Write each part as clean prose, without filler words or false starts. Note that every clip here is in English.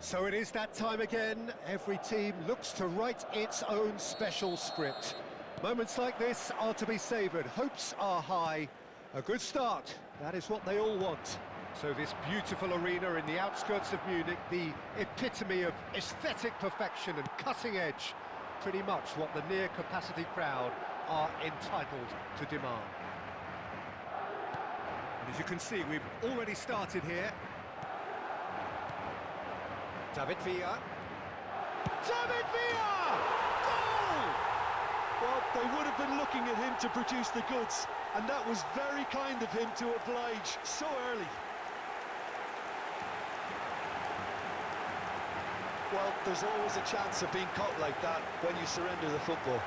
So it is that time again. Every team looks to write its own special script. Moments like this are to be savoured. Hopes are high. A good start, that is what they all want. So this beautiful arena in the outskirts of Munich, the epitome of aesthetic perfection and cutting edge, pretty much what the near-capacity crowd are entitled to demand. And as you can see, we've already started here. David Villa. David Villa! Goal! Well, they would have been looking at him to produce the goods, and that was very kind of him to oblige so early. Well, there's always a chance of being caught like that when you surrender the football.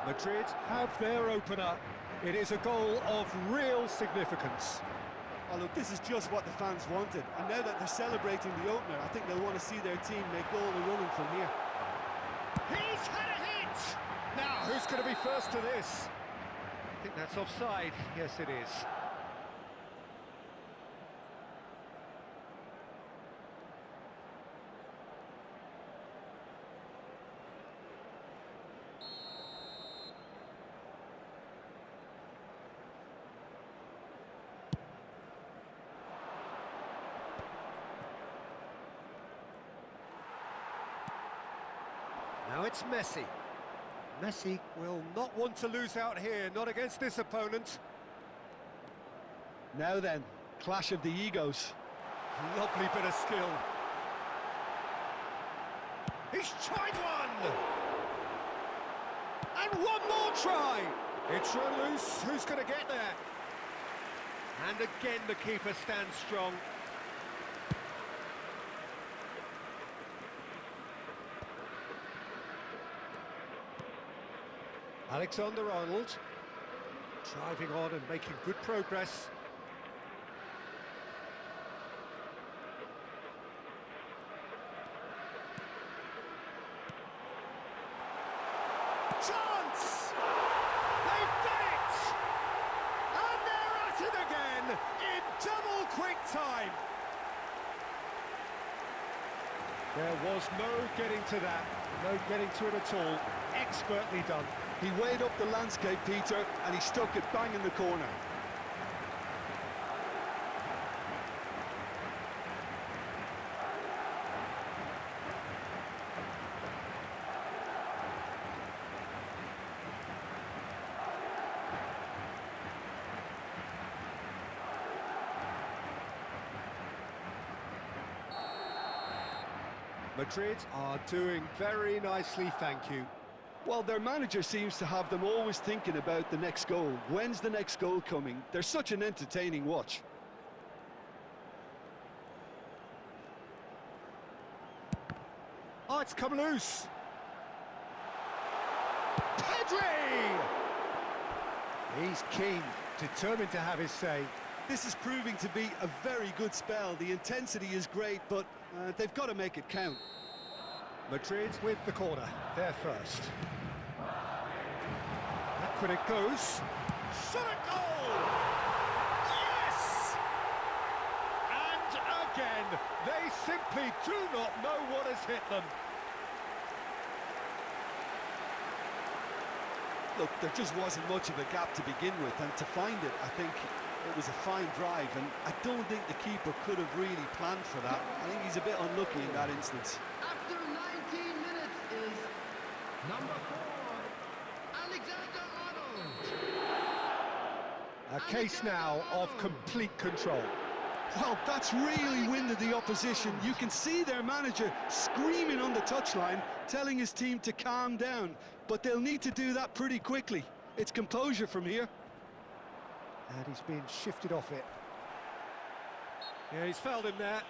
Madrid have their opener. It is a goal of real significance. Oh, look, this is just what the fans wanted, and now that they're celebrating the opener, I think they'll want to see their team make all the running from here. He's had a hit! Now, who's going to be first to this? I think that's offside. Yes, it is. Now it's Messi. Messi will not want to lose out here, not against this opponent. Now then, clash of the egos. Lovely bit of skill. He's tried one! And one more try! It's run loose, who's going to get there? And again the keeper stands strong. Alexander-Arnold, driving on and making good progress. Chance! They've done it! And they're at it again, in double quick time! There was no getting to that, no getting to it at all. Expertly done. He weighed up the landscape, Peter, and he stuck it bang in the corner. Madrid are doing very nicely, thank you. Well, their manager seems to have them always thinking about the next goal. When's the next goal coming? They're such an entertaining watch. Oh, it's come loose. Pedri! He's keen, determined to have his say. This is proving to be a very good spell. The intensity is great, but they've got to make it count. Madrid with the corner, they're first. Back it goes. Shot a goal! Yes! And again, they simply do not know what has hit them. Look, there just wasn't much of a gap to begin with, and to find it, I think it was a fine drive, and I don't think the keeper could have really planned for that. I think he's a bit unlucky in that instance. After 19 minutes is number 4, Alexander-Arnold. A case now of complete control. Well, that's really winded the opposition. You can see their manager screaming on the touchline, telling his team to calm down, but they'll need to do that pretty quickly. It's composure from here. And he's being shifted off it. Yeah, he's fouled him there.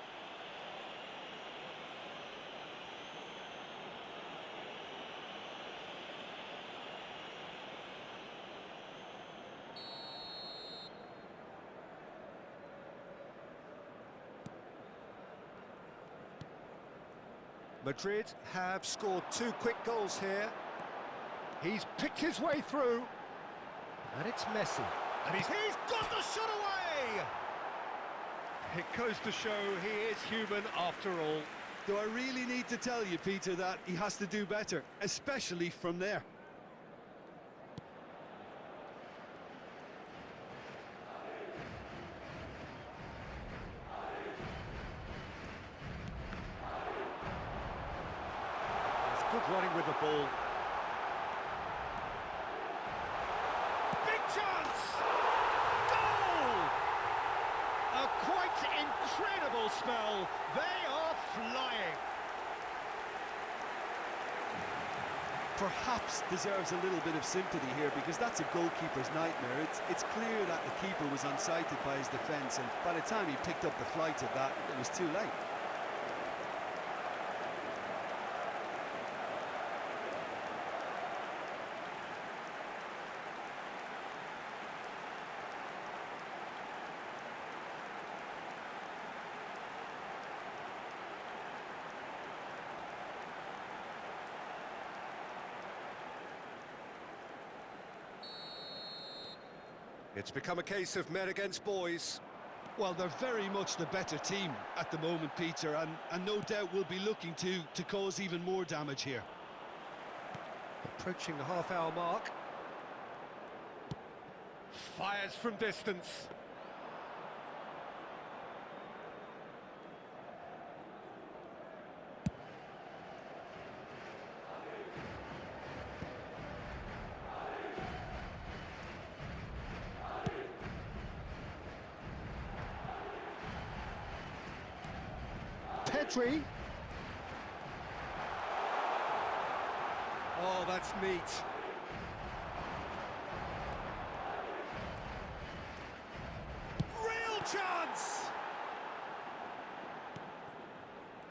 Madrid have scored 2 quick goals here. He's picked his way through. And it's Messi. And he's got the shot away! It goes to show he is human after all. Do I really need to tell you, Peter, that he has to do better, especially from there? Good running with the ball. Big chance! Goal! A quite incredible spell. They are flying. Perhaps deserves a little bit of sympathy here, because that's a goalkeeper's nightmare. It's clear that the keeper was unsighted by his defence, and by the time he picked up the flight of that, it was too late. It's become a case of men against boys. Well, they're very much the better team at the moment, Peter, and no doubt will be looking to cause even more damage here. Approaching the half-hour mark. Fires from distance. Pedri. Oh, that's neat. Real chance!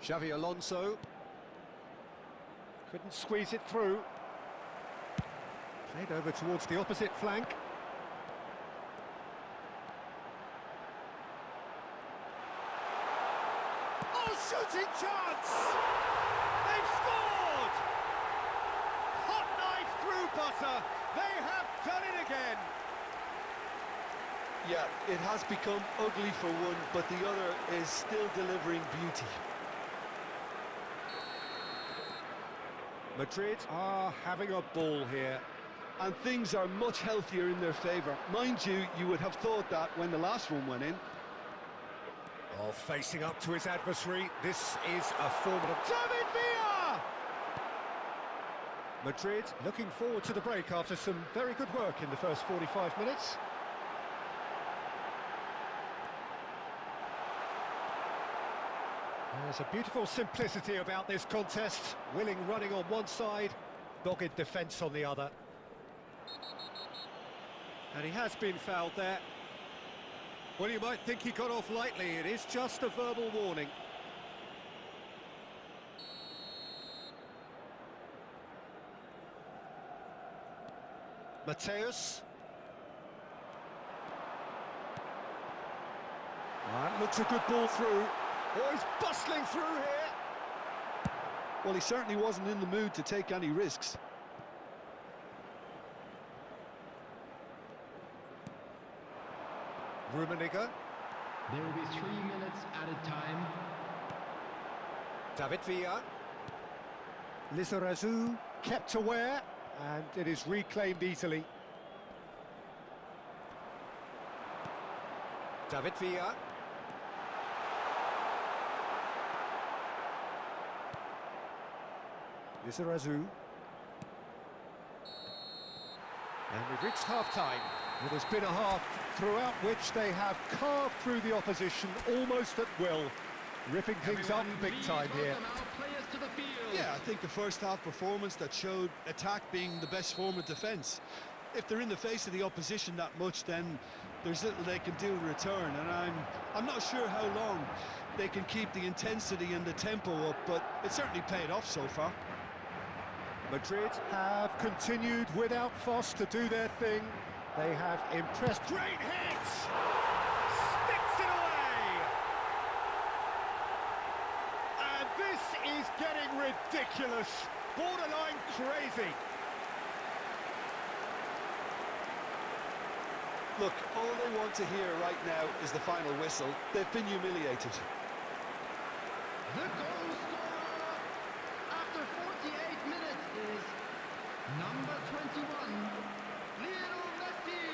Xavi Alonso. Couldn't squeeze it through. Played over towards the opposite flank. Shooting chance! They've scored! Hot knife through butter. They have done it again. Yeah, it has become ugly for one, but the other is still delivering beauty. Madrid are having a ball here. And things are much healthier in their favour. Mind you, you would have thought that when the last one went in. Oh, facing up to his adversary, this is a formidable... David Villa! Madrid looking forward to the break after some very good work in the first 45 minutes. There's a beautiful simplicity about this contest. Willing running on one side, dogged defence on the other. And he has been fouled there. Well, you might think he got off lightly. It is just a verbal warning. Mateus. That looks a good ball through. Oh, he's bustling through here. Well, he certainly wasn't in the mood to take any risks. Rummenigge. There will be 3 minutes added time. David Villa. Lizarazu kept aware, and it is reclaimed easily. David Villa. Lizarazu. And we've reached half-time. It has been a half throughout which they have carved through the opposition almost at will, ripping things up big time here. Yeah, I think the first half performance that showed attack being the best form of defence. If they're in the face of the opposition that much, then there's little they can do in return, and I'm not sure how long they can keep the intensity and the tempo up, but it certainly paid off so far. Madrid have continued without fuss to do their thing. They have impressed. Great hit! Sticks it away! And this is getting ridiculous, borderline crazy. Look, all they want to hear right now is the final whistle. They've been humiliated. The goal scorer after 48 minutes is number 21, Lionel Messi.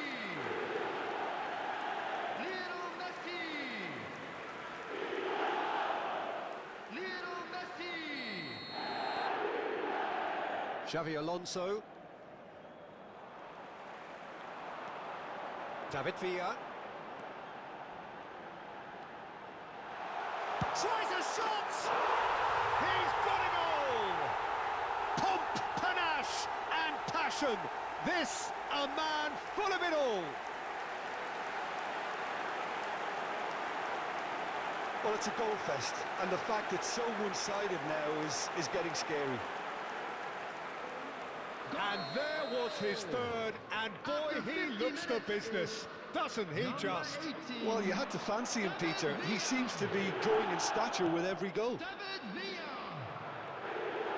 Lionel Messi. Lionel Messi. Xavi Alonso. David Villa. Tries a shot! He's got it all! Pomp, panache and passion. This, a man full of it all. Well, it's a goal fest, and the fact it's so one-sided now is getting scary. And there was his third, and boy, he looks the business, doesn't he just? Well, you had to fancy him, Peter. He seems to be growing in stature with every goal.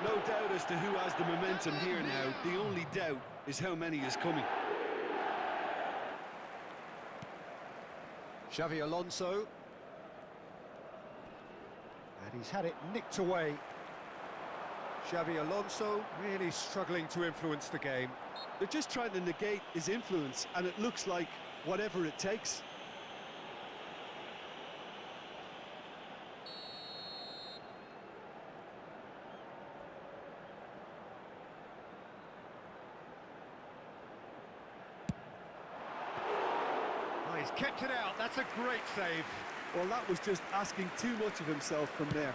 No doubt as to who has the momentum here now. The only doubt is how many is coming. Xavi Alonso. And he's had it nicked away. Xavi Alonso really struggling to influence the game. They're just trying to negate his influence, and it looks like whatever it takes. Oh, he's kept it out, that's a great save. Well, that was just asking too much of himself from there.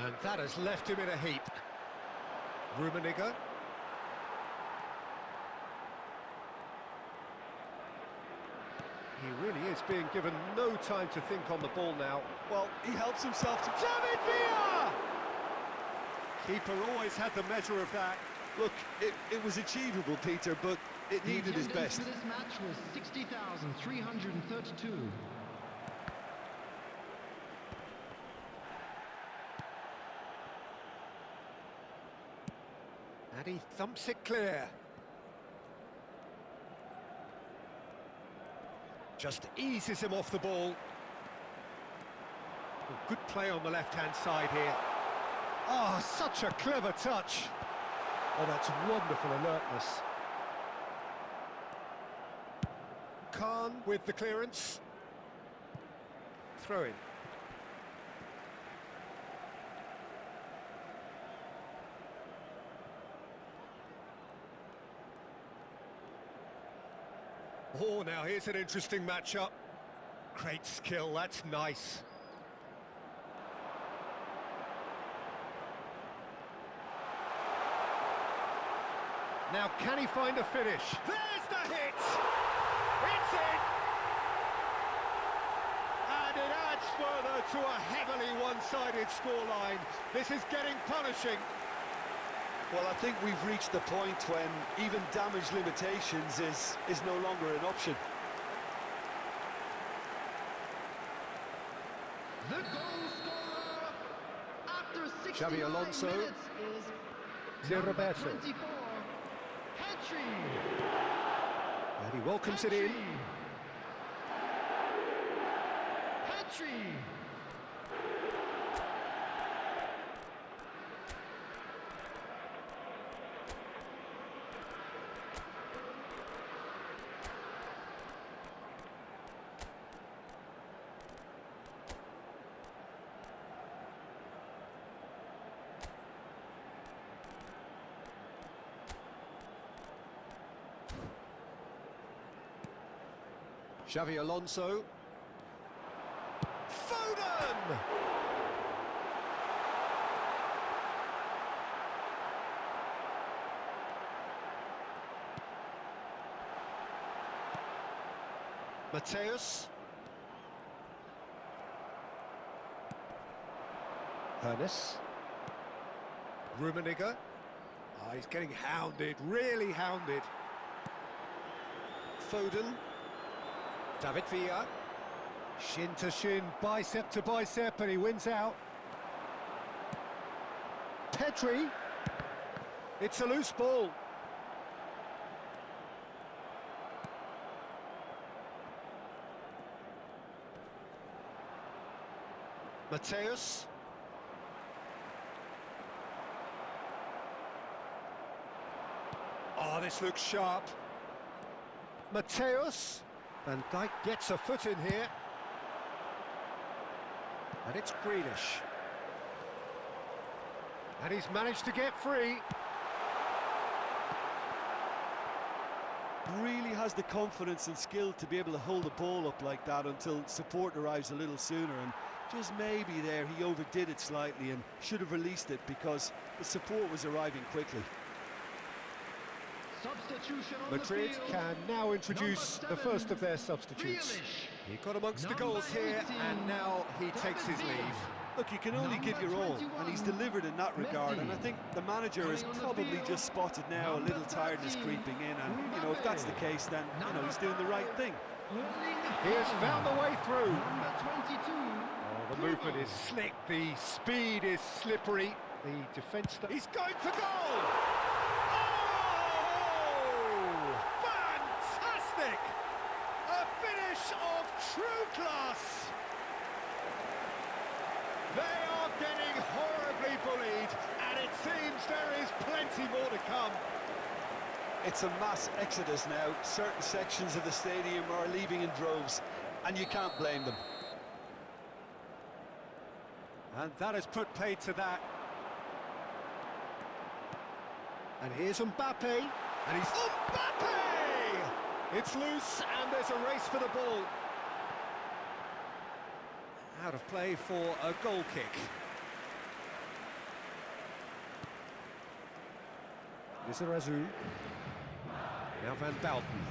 And that has left him in a heap. Rummenigge. He really is being given no time to think on the ball now. Well, he helps himself to... David Villa! Keeper always had the measure of that. Look, it was achievable, Peter, but it needed his best. The attendance for this match was 60,332. And he thumps it clear. Just eases him off the ball. Oh, good play on the left-hand side here. Oh, such a clever touch. Oh, that's wonderful alertness. Khan with the clearance. Throw in. Oh, now here's an interesting matchup. Great skill, that's nice. Now, can he find a finish? There's the hit! It's in! And it adds further to a heavily one-sided scoreline. This is getting punishing. Well, I think we've reached the point when even damage limitations is no longer an option. The goal scorer after 69 Xavi Alonso. minutes is Zé number Roberto. 24, Petri. And he welcomes it in. Petri. Xavi Alonso. Foden! Mateus. Hernes. Rummenigge. Oh, he's getting hounded, really hounded. Foden. David Villa. Shin to shin, bicep to bicep, and he wins out. Pedri. It's a loose ball. Mateus. Oh, this looks sharp. Mateus. Van Dijk gets a foot in here. And it's Grealish. And he's managed to get free. Really has the confidence and skill to be able to hold the ball up like that until support arrives a little sooner, and just maybe there he overdid it slightly and should have released it because the support was arriving quickly. Substitution on Madrid the field. can now introduce the first of their substitutes. Grealish. He got amongst the Number goals here, 18, and now he takes his David leave. Look, you can only give your all, and he's delivered in that regard, and I think the manager has probably just spotted now a little tiredness creeping in, and, you know, if that's the case, then, you know, he's doing the right thing. He has found the way through. Number 22. Oh, the movement is slick, the speed is slippery. The defence... He's going for goal! Oh! Fantastic! A finish of true class! They are getting horribly bullied, and it seems there is plenty more to come. It's a mass exodus now. Certain sections of the stadium are leaving in droves, and you can't blame them. And that has put paid to that. And here's Mbappe, and he's... Mbappe! It's loose, and there's a race for the ball. Out of play for a goal kick. Lizarazu. Now Van Bouten.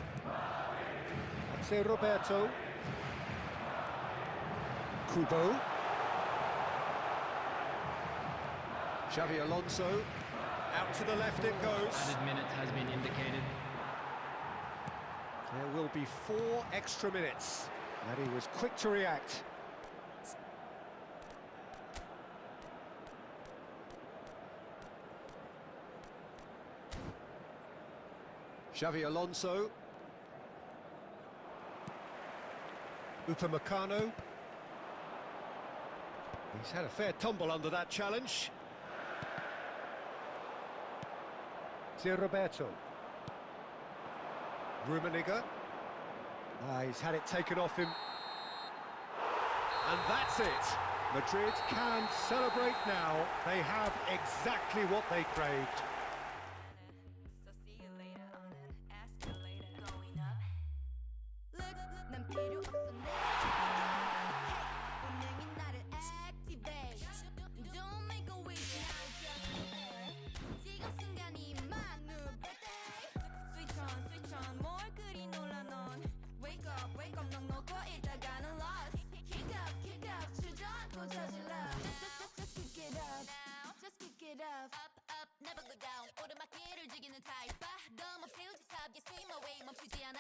That's Roberto. Kubo. Xavi Alonso. Out to the left it goes. Added minutes has been indicated. There will be 4 extra minutes. And he was quick to react. Xavi Alonso. Upamecano. He's had a fair tumble under that challenge. Roberto. Rummenigge. He's had it taken off him. And that's it. Madrid can celebrate now. They have exactly what they craved. So see you later on an escalator going up. Look, 난 필요 없어 본능이 나를 activate. Don't make a wish, now just prepare. 지금 순간이 my new birthday. Switch on, 뭘 그리 놀라 넌. Wake up, 넌 놓고 있다가는 lost. Kick up, 주저앉고 저질러. Just kick it up, just kick it up. Up, never go down. 오르막길을 즐기는 타입. 너무 feel the top, you swim away, 멈추지 않아.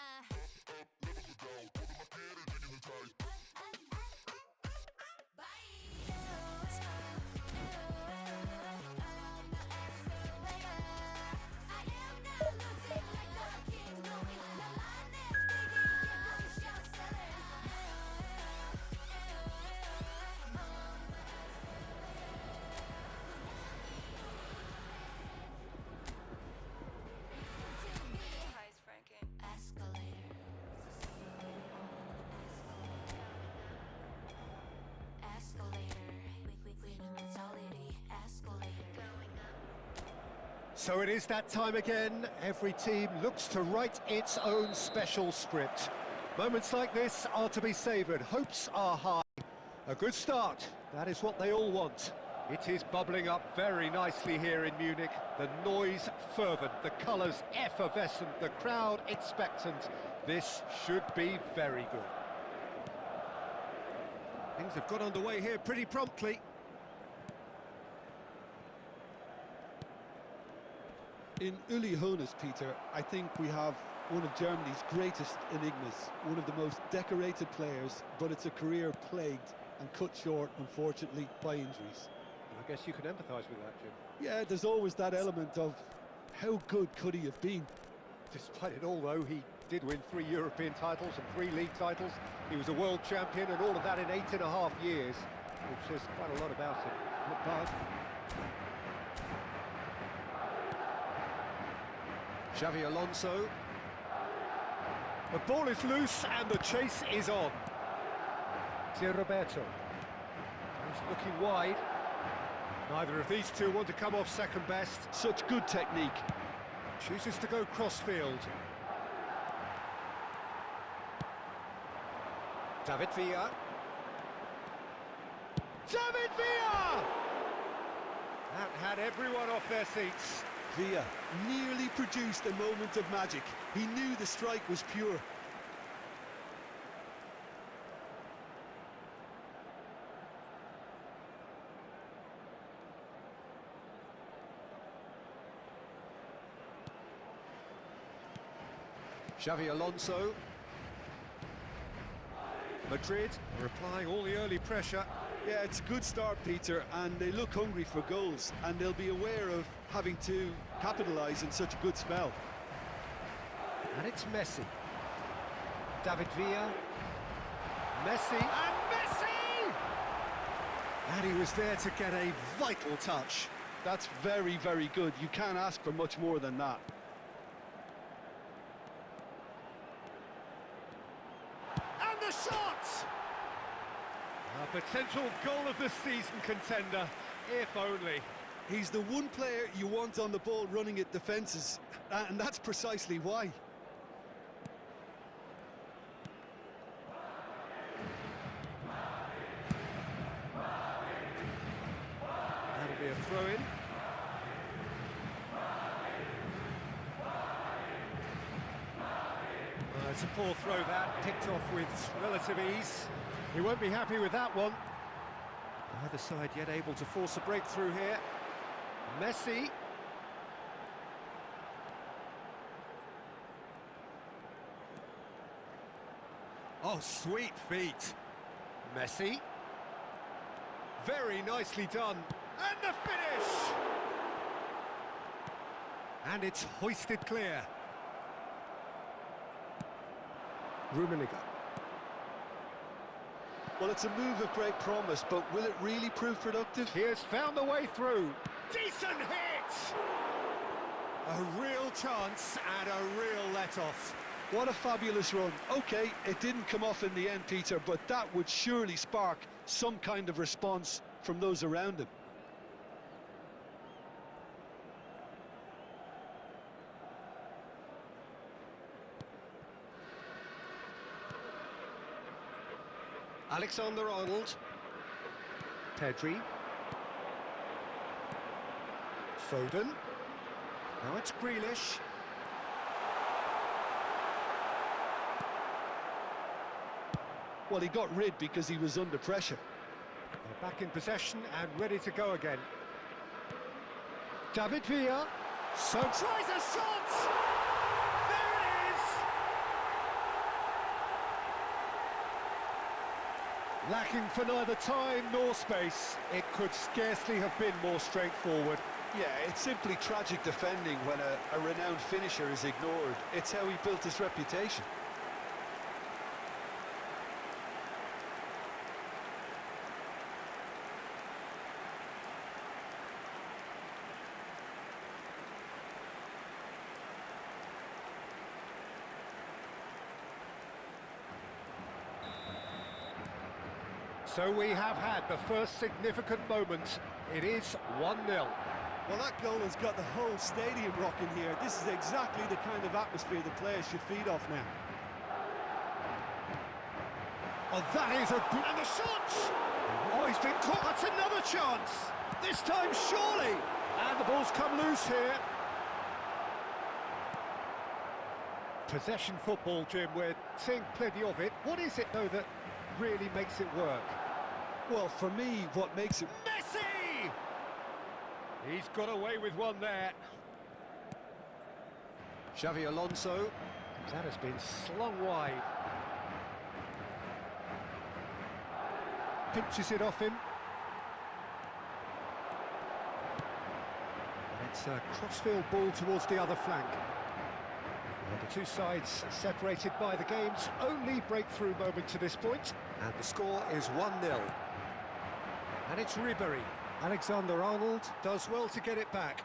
So it is that time again. Every team looks to write its own special script. Moments like this are to be savoured. Hopes are high. A good start. That is what they all want. It is bubbling up very nicely here in Munich. The noise fervent, the colours effervescent, the crowd expectant. This should be very good. Things have got underway here pretty promptly. In Uli Hoeneß, Peter, I think we have one of Germany's greatest enigmas, one of the most decorated players, but it's a career plagued and cut short, unfortunately, by injuries. I guess you can empathise with that, Jim. Yeah, there's always that element of how good could he have been? Despite it all, though, he did win 3 European titles and 3 league titles. He was a world champion, and all of that in 8.5 years, which says quite a lot about him. Not bad. Xavi Alonso. The ball is loose and the chase is on. It's Roberto. He's looking wide. Neither of these two want to come off second best. Such good technique. Chooses to go crossfield. David Villa. David Villa! That had everyone off their seats. Villa nearly produced a moment of magic. He knew the strike was pure. Xavi Alonso. Madrid are applying all the early pressure. Yeah, it's a good start, Peter, and they look hungry for goals, and they'll be aware of having to capitalise in such a good spell. And it's Messi. David Villa. Messi, and Messi! And he was there to get a vital touch. That's very, very good. You can't ask for much more than that. And the shot! A potential goal of the season contender, if only. He's the one player you want on the ball running at defences, and that's precisely why. That'll be a throw-in. It's a poor throw that, picked off with relative ease. He won't be happy with that one. Neither side yet able to force a breakthrough here. Messi. Oh, sweet feet. Messi. Very nicely done. And the finish! And it's hoisted clear. Rummenigge. Well, it's a move of great promise, but will it really prove productive? He has found the way through. Decent hit! A real chance and a real let-off. What a fabulous run. OK, it didn't come off in the end, Peter, but that would surely spark some kind of response from those around him. Alexander-Arnold. Pedri. Foden. Now it's Grealish. Well, he got rid because he was under pressure. They're back in possession and ready to go again. David Villa. So tries a shot! There it is! Lacking for neither time nor space. It could scarcely have been more straightforward. Yeah, it's simply tragic defending when a renowned finisher is ignored. It's how he built his reputation. So we have had the first significant moment. It is 1-0. Well, that goal has got the whole stadium rocking here. This is exactly the kind of atmosphere the players should feed off now. Oh, that is a... And the shot! Oh, he's been caught. That's another chance. This time, surely. And the ball's come loose here. Possession football, Jim. We're seeing plenty of it. What is it, though, that really makes it work? Well, for me, what makes it... Messi! He's got away with one there. Xavi Alonso. That has been slung wide. Pinches it off him. And it's a crossfield ball towards the other flank. Well, the two sides separated by the game's only breakthrough moment to this point. And the score is 1-0. And it's Ribery. Alexander-Arnold does well to get it back.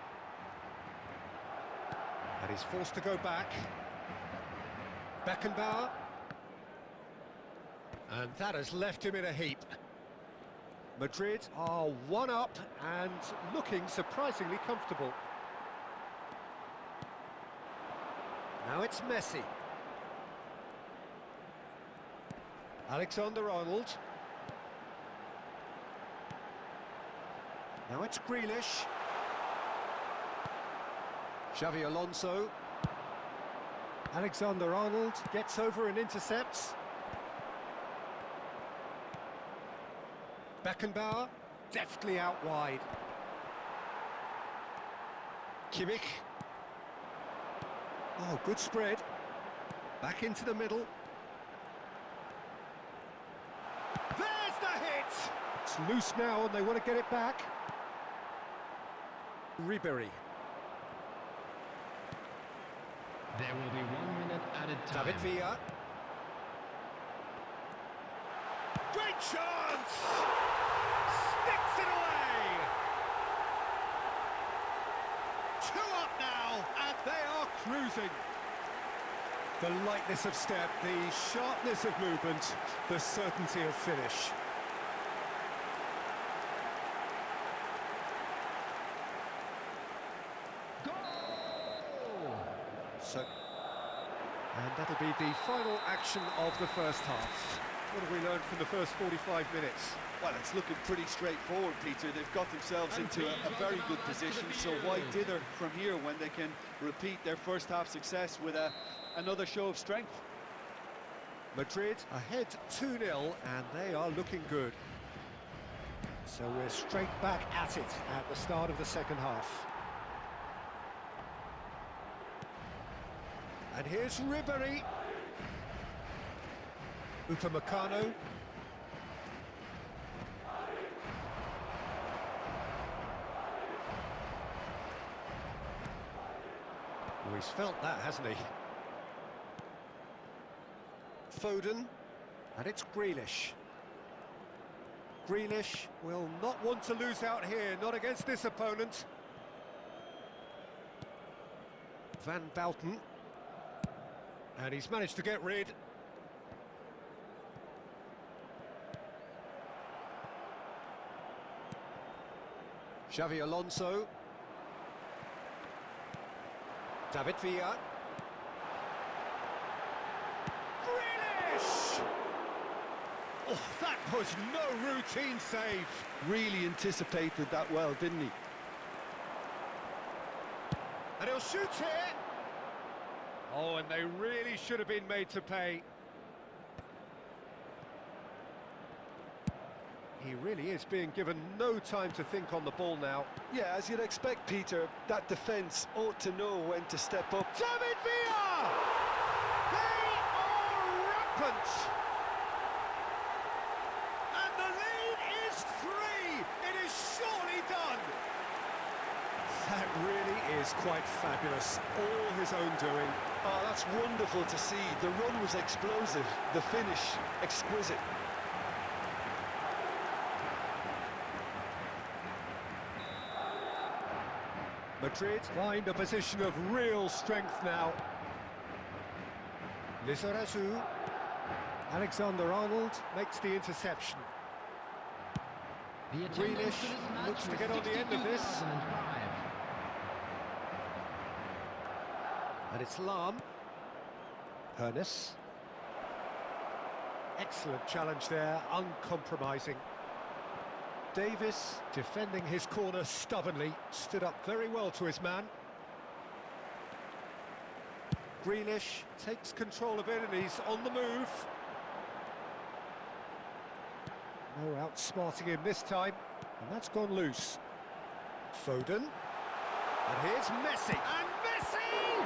And he's forced to go back. Beckenbauer. And that has left him in a heap. Madrid are one up and looking surprisingly comfortable. Now it's Messi. Alexander-Arnold. Now it's Grealish. Xavi Alonso. Alexander-Arnold gets over and intercepts. Beckenbauer, deftly out wide. Kimmich. Oh, good spread. Back into the middle. There's the hit! It's loose now and they want to get it back. Ribery. There will be 1 minute added time. David Villa. Great chance! Sticks it away! 2 up now, and they are cruising. The lightness of step, the sharpness of movement, the certainty of finish. And that'll be the final action of the first half. What have we learned from the first 45 minutes? Well, it's looking pretty straightforward, Peter. They've got themselves into a very good position, so why dither from here when they can repeat their first half success with another show of strength? Madrid ahead 2-0 and they are looking good. So we're straight back at it at the start of the second half. And here's Ribery. Upamecano. Oh, he's felt that, hasn't he? Foden. And it's Grealish. Grealish will not want to lose out here, not against this opponent. Van Bouten. And he's managed to get rid. Xavi Alonso. David Villa. Grealish! Oh, that was no routine save. Really anticipated that well, didn't he? And he'll shoot here. Oh, and they really should have been made to pay. He really is being given no time to think on the ball now. Yeah, as you'd expect, Peter, that defence ought to know when to step up. David Villa! They are rampant! And the lead is 3! It is surely done! That really is quite fabulous. All his own doing. Oh, that's wonderful to see. The run was explosive, the finish exquisite. Madrid find a position of real strength now. Lizarazu. Alexander-Arnold makes the interception. The attendance Grealish for this match looks to was get on the end of this. 62,005. And it's Lahm. Pernis. Excellent challenge there, uncompromising. Davis, defending his corner stubbornly, stood up very well to his man. Grealish takes control of it and he's on the move. No outsmarting him this time, and that's gone loose. Foden. And here's Messi. And Messi!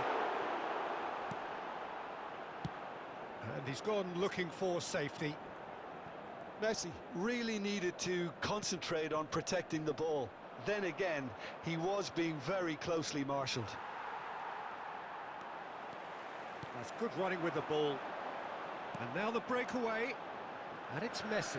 And he's gone looking for safety. Messi really needed to concentrate on protecting the ball. Then again, he was being very closely marshalled. That's good running with the ball. And now the breakaway. And it's Messi.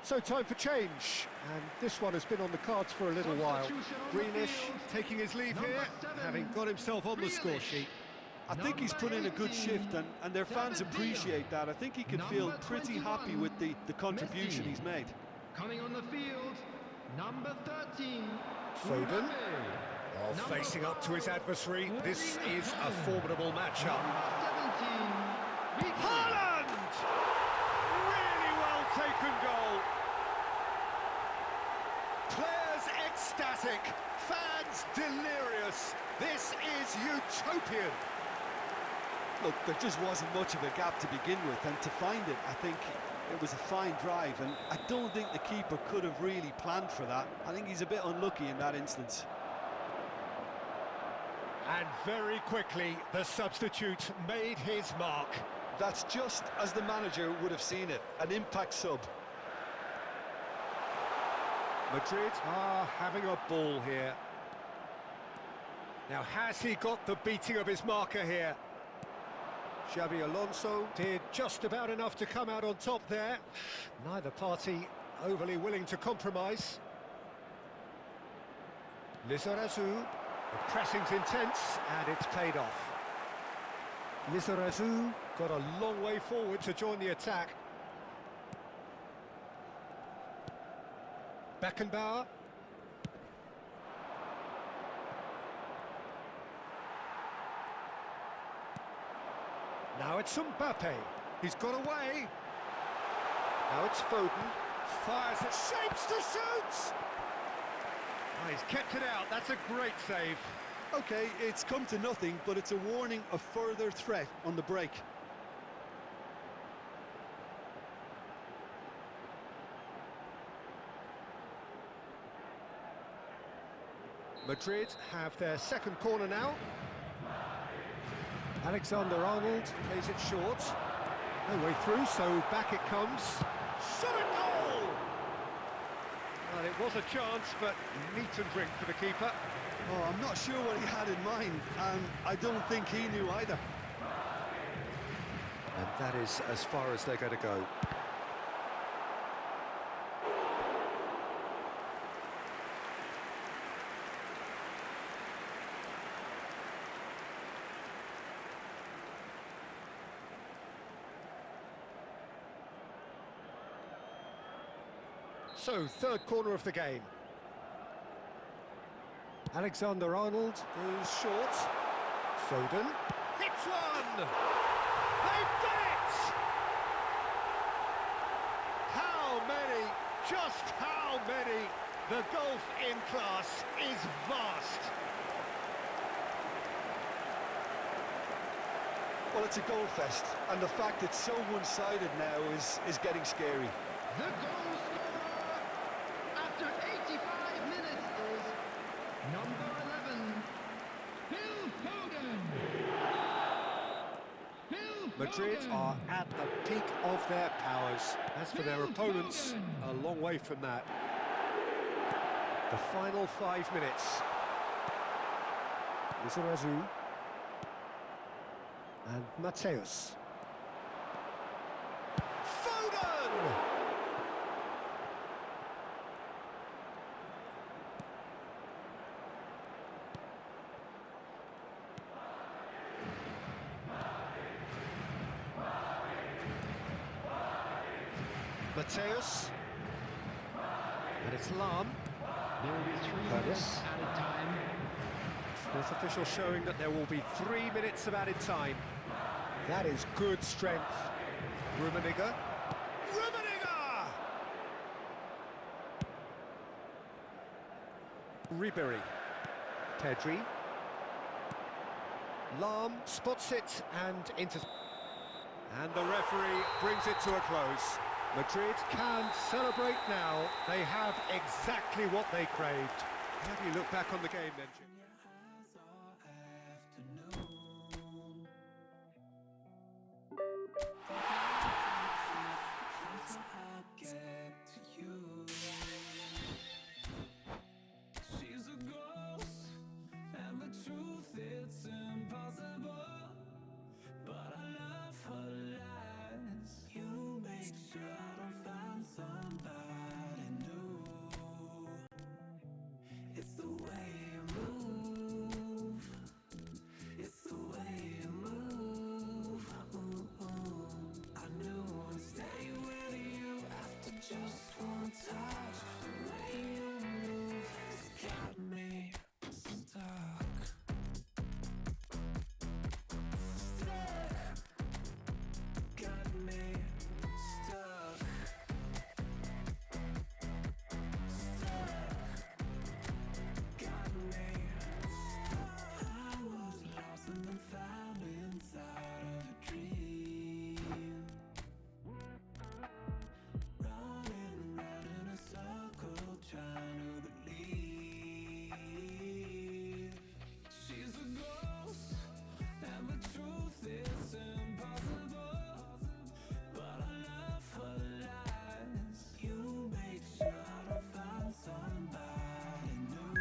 So time for change, and this one has been on the cards for a little while. Greenish taking his leave here, having got himself on the score sheet. I think he's put in a good shift, and their fans appreciate that. I think he can feel pretty happy with the contribution he's made. Coming on the field, number 13. Foden, facing up to his adversary. This is a formidable matchup. Number 17. Haaland! Really well taken goal. Players ecstatic, fans delirious. This is utopian. Look, there just wasn't much of a gap to begin with, and to find it, I think it was a fine drive, and I don't think the keeper could have really planned for that. I think he's a bit unlucky in that instance. And very quickly, the substitute made his mark. That's just as the manager would have seen it, an impact sub. Madrid are having a ball here. Now, has he got the beating of his marker here? Xabi Alonso did just about enough to come out on top there. Neither party overly willing to compromise. Lizarazu, the pressing's intense, and it's paid off. Lizarazu got a long way forward to join the attack. Beckenbauer. Now it's Mbappe. He's got away. Now it's Foden. Fires it, shapes to shoot! Oh, he's kept it out. That's a great save. Okay, it's come to nothing, but it's a warning of further threat on the break. Madrid have their second corner now. Alexander-Arnold plays it short. No way through, so back it comes. Shot at goal! Well, it was a chance, but meat and drink for the keeper. Oh, I'm not sure what he had in mind, and I don't think he knew either. And that is as far as they're going to go. So, third corner of the game. Alexander-Arnold goes short. Foden hits one! They've done it! How many? Just how many? The gulf in class is vast. Well, it's a goal fest, and the fact it's so one-sided now is getting scary. The goal scorer after 85 minutes is number 11, Phil Foden. Madrid are at the peak of their powers. As for their opponents, a long way from that. The final 5 minutes. Lizarazu. And Mateus. Foden! Mateus. And it's Lam. There will be 3 minutes added time. Fourth official showing that there will be 3 minutes of added time. That is good strength. Rummenigge. Rummenigge! Ribery. Pedri. Lam spots it and into... And the referee brings it to a close. Madrid can celebrate now. They have exactly what they craved. How do you look back on the game then, Jim? She's a ghost, and the truth, it's impossible. But I love her lies. You make sure to find somebody new. It's the way you move. It's the way you move. I knew I'd stay with you after just one touch. The way you move has got me stuck. Got me stuck. Got me stuck. I was lost and then found inside of a dream. Running round in a circle, trying to believe. She's a ghost, and the truth is impossible. But I love her lies. You make sure to find somebody new.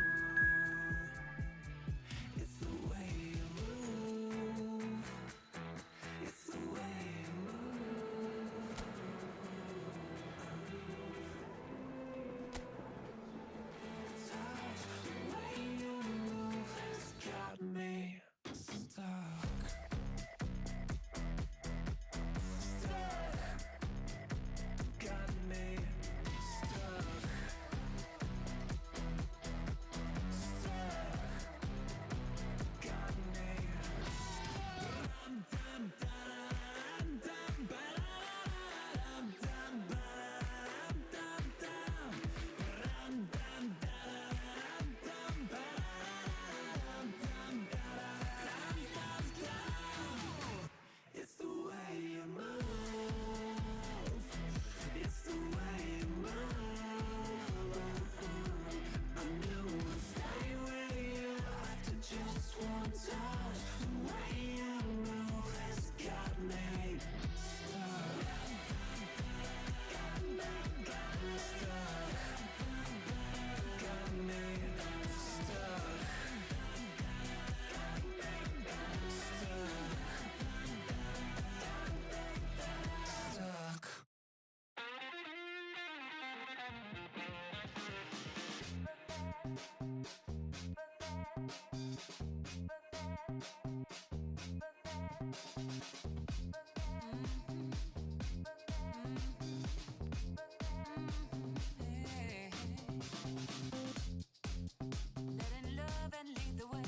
It's the way you move. It's the way you move. Touch, the way you move has got me stuck. Stuck. Got me stuck. Stuck. Got me. Dum dum dum dum dum dum dum dum dum dum dum. It's the way you move. It's the way you move. I knew I'd stay with you after just one touch. The way you move has got me stuck. Got me stuck. Got me stuck. Stuck. Let in love and lead the way.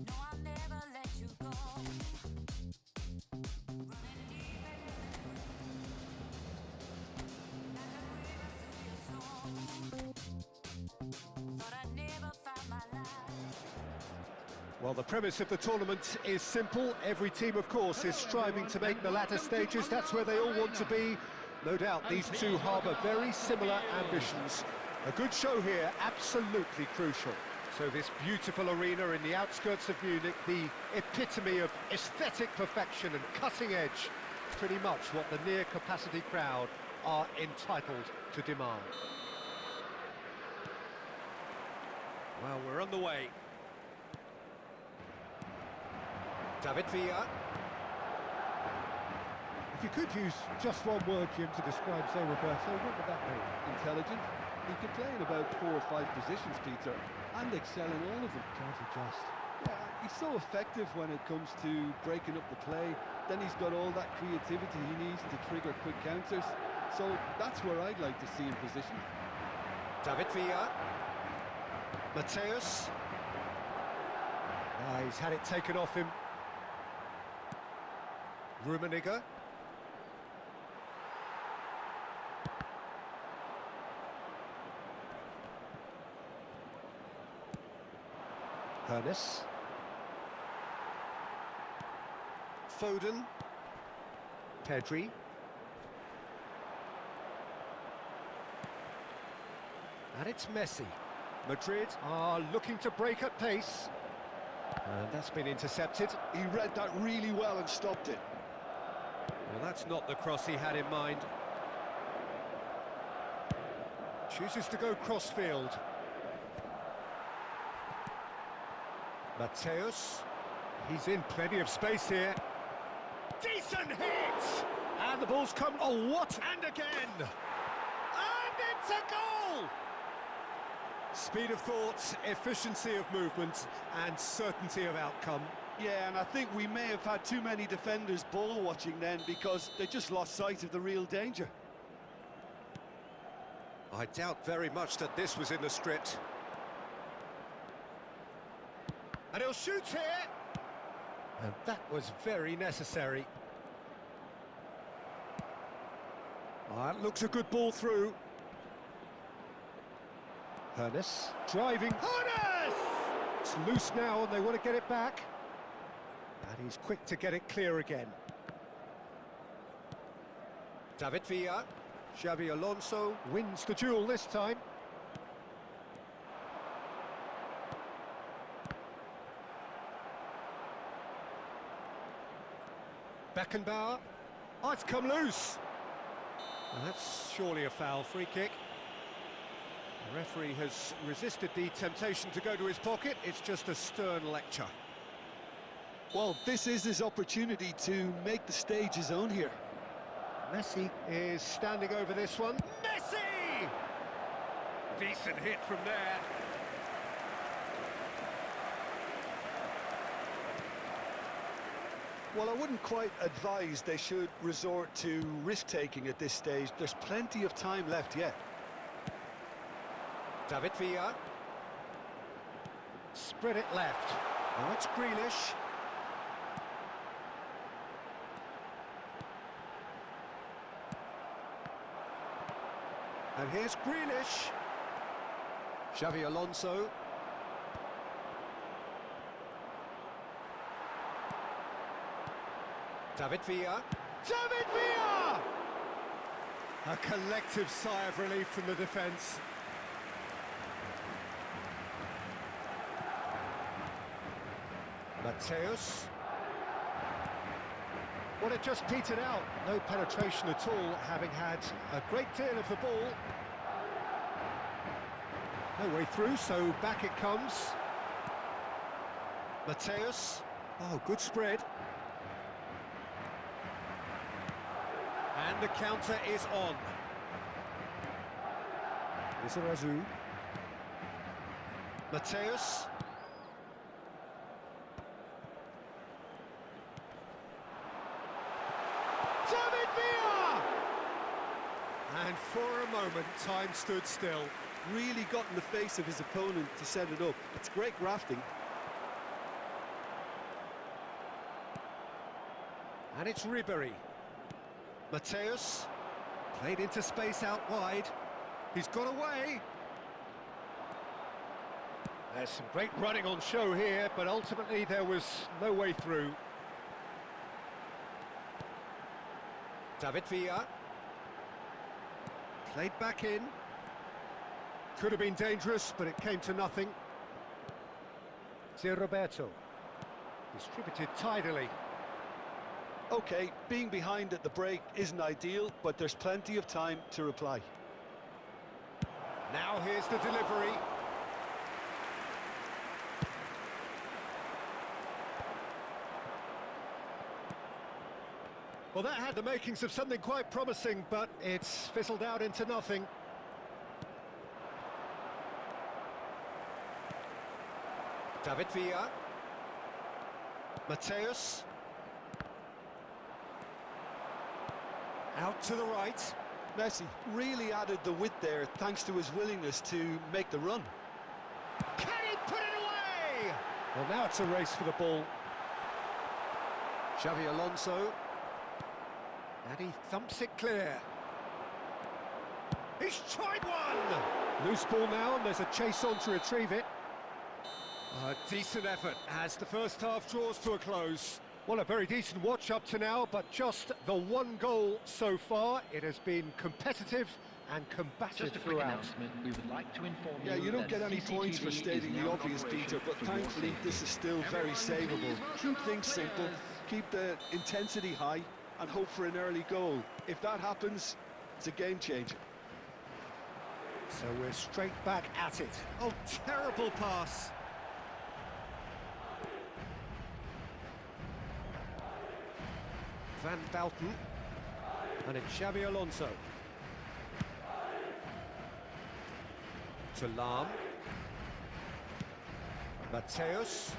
No, I'll never let you go. Running deep and like a river through your soul. Thought I'd never find my life. Well, the premise of the tournament is simple. Every team, of course, is striving to make the latter stages. That's where they all want to be. No doubt these two harbour very similar ambitions. A good show here, absolutely crucial. So this beautiful arena in the outskirts of Munich, the epitome of aesthetic perfection and cutting edge, pretty much what the near-capacity crowd are entitled to demand. Well, we're on the way. David Villa. If you could use just one word, Jim, to describe, say, Roberto, what would that be? Intelligent. He can play in about 4 or 5 positions, Peter, and excel in all of them. Trying to adjust. Yeah, he's so effective when it comes to breaking up the play. Then he's got all that creativity he needs to trigger quick counters. So that's where I'd like to see him positioned. David Villa. Mateus. He's had it taken off him. Rummenigge. Hernes. Foden. Pedri. And it's Messi. Madrid are looking to break at pace. And that's been intercepted. He read that really well and stopped it. Well, that's not the cross he had in mind. Chooses to go crossfield. Mateus. He's in plenty of space here. Decent hit! And the ball's come... Oh, what? And again! And it's a goal! Speed of thought, efficiency of movement, and certainty of outcome. Yeah, and I think we may have had too many defenders ball watching then because they just lost sight of the real danger. I doubt very much that this was in the script. And he'll shoot here! And that was very necessary. That looks a good ball through. Hernes, driving. Hernes! It's loose now and they want to get it back. And he's quick to get it clear again. David Villa. Xabi Alonso wins the duel this time. Beckenbauer. Oh, it's come loose. Well, that's surely a foul. Free kick. The referee has resisted the temptation to go to his pocket. It's just a stern lecture. Well, this is his opportunity to make the stage his own here. Messi is standing over this one. Messi! Decent hit from there. Well, I wouldn't quite advise they should resort to risk-taking at this stage. There's plenty of time left yet. David Villa. Spread it left. Now it's Grealish. And here's Grealish. Xabi Alonso. David Villa. David Villa! A collective sigh of relief from the defence. Mateus. Well, it just petered out. No penetration at all, having had a great deal of the ball. No way through, so back it comes. Mateus. Oh, good spread. And the counter is on. Izarazu. Mateus. David Villa! And for a moment, time stood still. Really got in the face of his opponent to set it up. It's great grafting. And it's Ribery. Mateus. Played into space out wide. He's got away. There's some great running on show here, but ultimately there was no way through. David Villa. Played back in. Could have been dangerous, but it came to nothing. Roberto. Distributed tidily. OK, being behind at the break isn't ideal, but there's plenty of time to reply. Now here's the delivery. Well, that had the makings of something quite promising, but it's fizzled out into nothing. David Villa. Mateus. Out to the right. Messi really added the width there thanks to his willingness to make the run. Can he put it away? Well, now it's a race for the ball. Xavi Alonso. And he thumps it clear. He's tried one! Loose ball now, and there's a chase on to retrieve it. A decent effort as the first half draws to a close. Well, a very decent watch up to now, but just the one goal so far. It has been competitive and combative Just a quick throughout. announcement, we would like to inform Yeah, you don't that get any points for CCTV stating is the now in obvious, operation Peter, but for your thankfully safety. this is still very Everyone, savable. please Keep welcome things our simple, players. keep the intensity high, and hope for an early goal. If that happens, it's a game changer. So we're straight back at it. Oh, terrible pass. Van Belten. And it's Xavi Alonso. To Lahm. Mateus.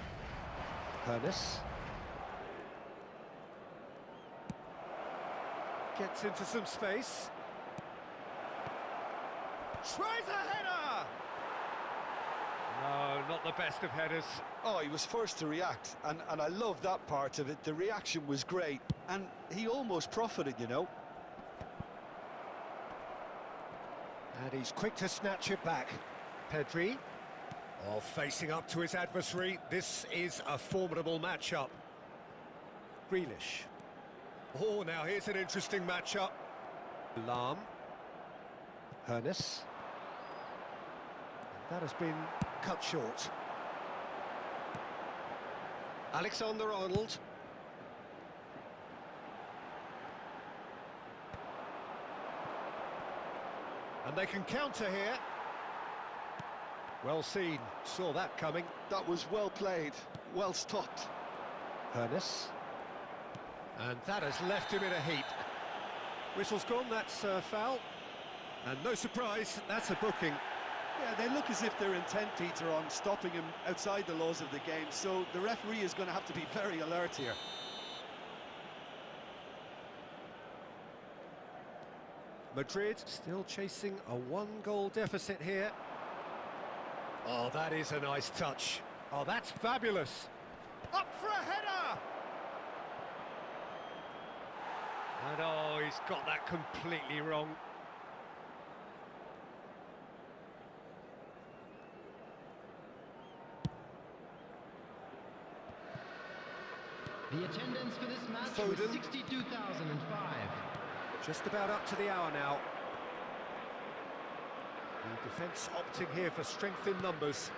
Hernes. Gets into some space. Tries a header! No, not the best of headers. Oh, he was first to react, and I love that part of it. The reaction was great, and he almost profited, you know. And he's quick to snatch it back. Pedri. Oh, facing up to his adversary. This is a formidable matchup. Grealish. Oh, now here's an interesting matchup. Lahm. Hernes. That has been cut short. Alexander-Arnold. And they can counter here. Well seen, saw that coming. That was well played, well stopped. Hernes. And that has left him in a heap. Whistle's gone, that's a foul. And no surprise, that's a booking. Yeah, they look as if they're intent, Peter, on stopping him outside the laws of the game, so the referee is going to have to be very alert here. Madrid still chasing a one-goal deficit here. Oh, that is a nice touch. Oh, that's fabulous. Up for a header! And oh, he's got that completely wrong. The attendance for this match Foden. was 62,005. Just about up to the hour now. The defence opting here for strength in numbers.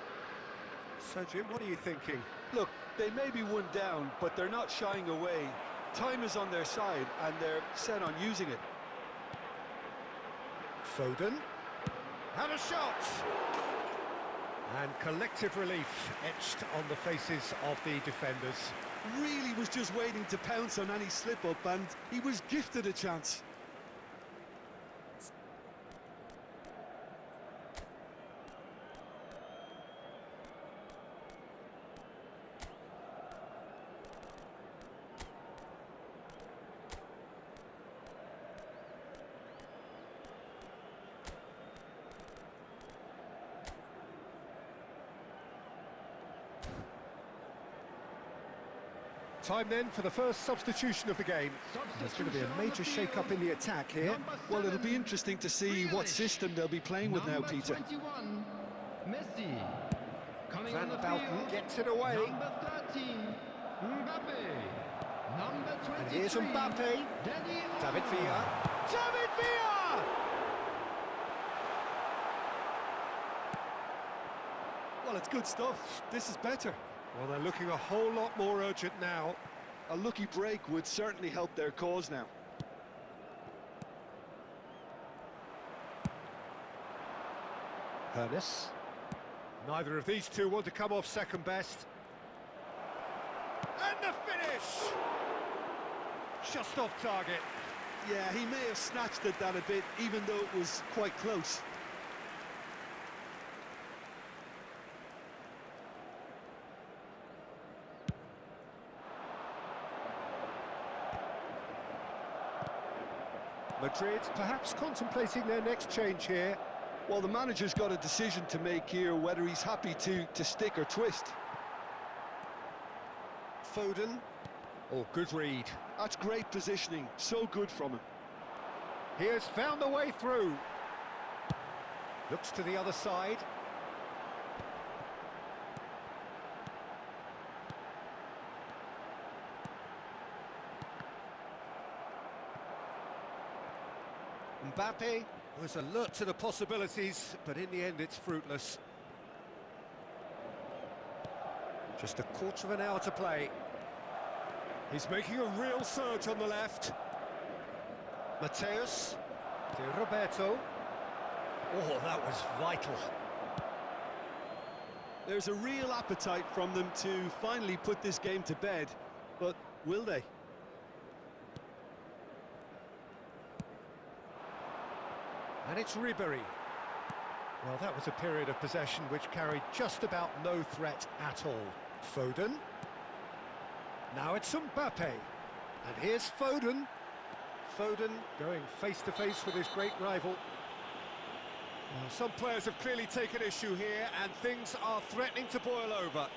So, Jim, what are you thinking? Look, they may be one down, but they're not shying away. Time is on their side, and they're set on using it. Foden. And a shot! And collective relief etched on the faces of the defenders. Really was just waiting to pounce on any slip-up, and he was gifted a chance. Time then for the first substitution of the game. There's going to be a major shake-up in the attack here. Well, it'll be interesting to see what system they'll be playing with now, Peter. 21, Messi. Coming Van on the Belten field, gets it away. Number 13, Mbappe. Number 23, And here's Mbappe. David Villa. David Villa! Well, it's good stuff. This is better. Well, they're looking a whole lot more urgent now. A lucky break would certainly help their cause now. Hernus. Neither of these two want to come off second best. And the finish! Just off target. Yeah, he may have snatched at that a bit, even though it was quite close. Madrid perhaps contemplating their next change here. Well, the manager's got a decision to make here, whether he's happy to stick or twist. Foden. Oh, good read. That's great positioning, so good from him. He has found the way through. Looks to the other side. Mbappe was alert to the possibilities, but in the end it's fruitless. Just a quarter of an hour to play. He's making a real surge on the left. Mateus, to Roberto. Oh, that was vital. There's a real appetite from them to finally put this game to bed, but will they? And it's Ribery. Well, that was a period of possession which carried just about no threat at all. Foden. Now it's Mbappe. And here's Foden. Foden going face-to-face with his great rival. Well, some players have clearly taken issue here, and things are threatening to boil over.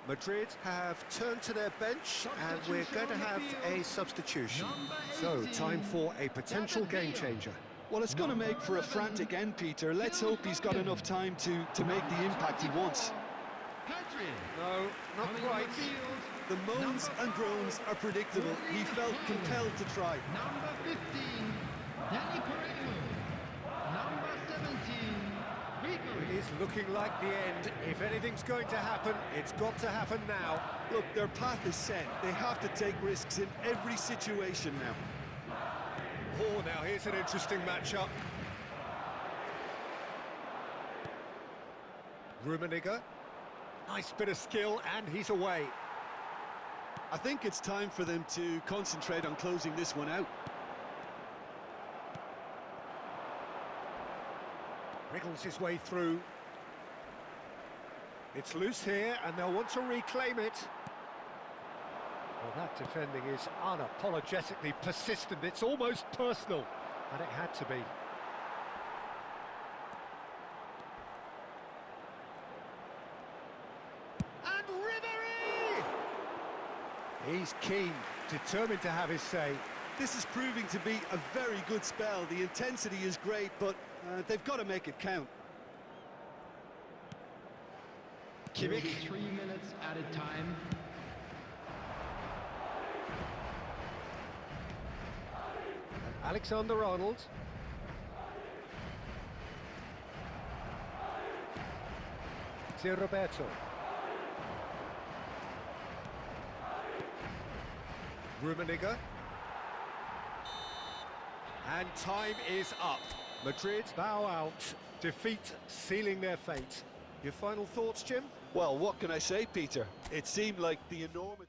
Madrid have turned to their bench, and we're going to have a substitution. So, time for a potential game changer. Well, it's going to make for a frantic end, Peter. Let's hope he's got enough time to make the impact he wants. No, not quite. The moans and groans are predictable. He felt compelled to try. Number 15, Danny Correa. Number 17, It is looking like the end. If anything's going to happen, it's got to happen now. Look, their path is set. They have to take risks in every situation now. Oh, now here's an interesting matchup. Rummenigge. Nice bit of skill, and he's away. I think it's time for them to concentrate on closing this one out. Wriggles his way through. It's loose here, and they'll want to reclaim it. Well, that defending is unapologetically persistent. It's almost personal, and it had to be. And Ribery! He's keen, determined to have his say. This is proving to be a very good spell. The intensity is great, but they've got to make it count. There will be Kimmich. 3 minutes added time. Alexander-Arnold. Zé Roberto. Rummenigge. And time is up. Madrid bow out. Defeat sealing their fate. Your final thoughts, Jim? Well, what can I say, Peter? It seemed like the enormous...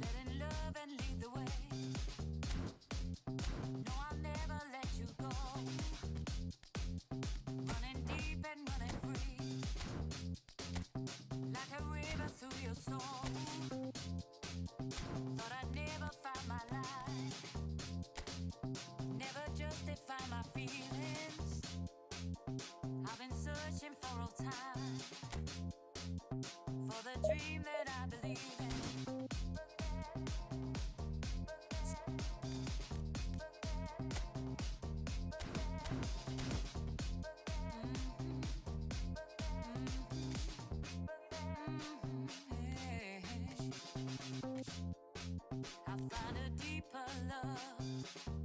Letting love and lead the way. No, I'll never let you go. Running deep and running free, like a river through your soul. Thought I'd never find my life, never justify my feelings. I've been searching for all time, for the dream that I believe in. I find a deeper love,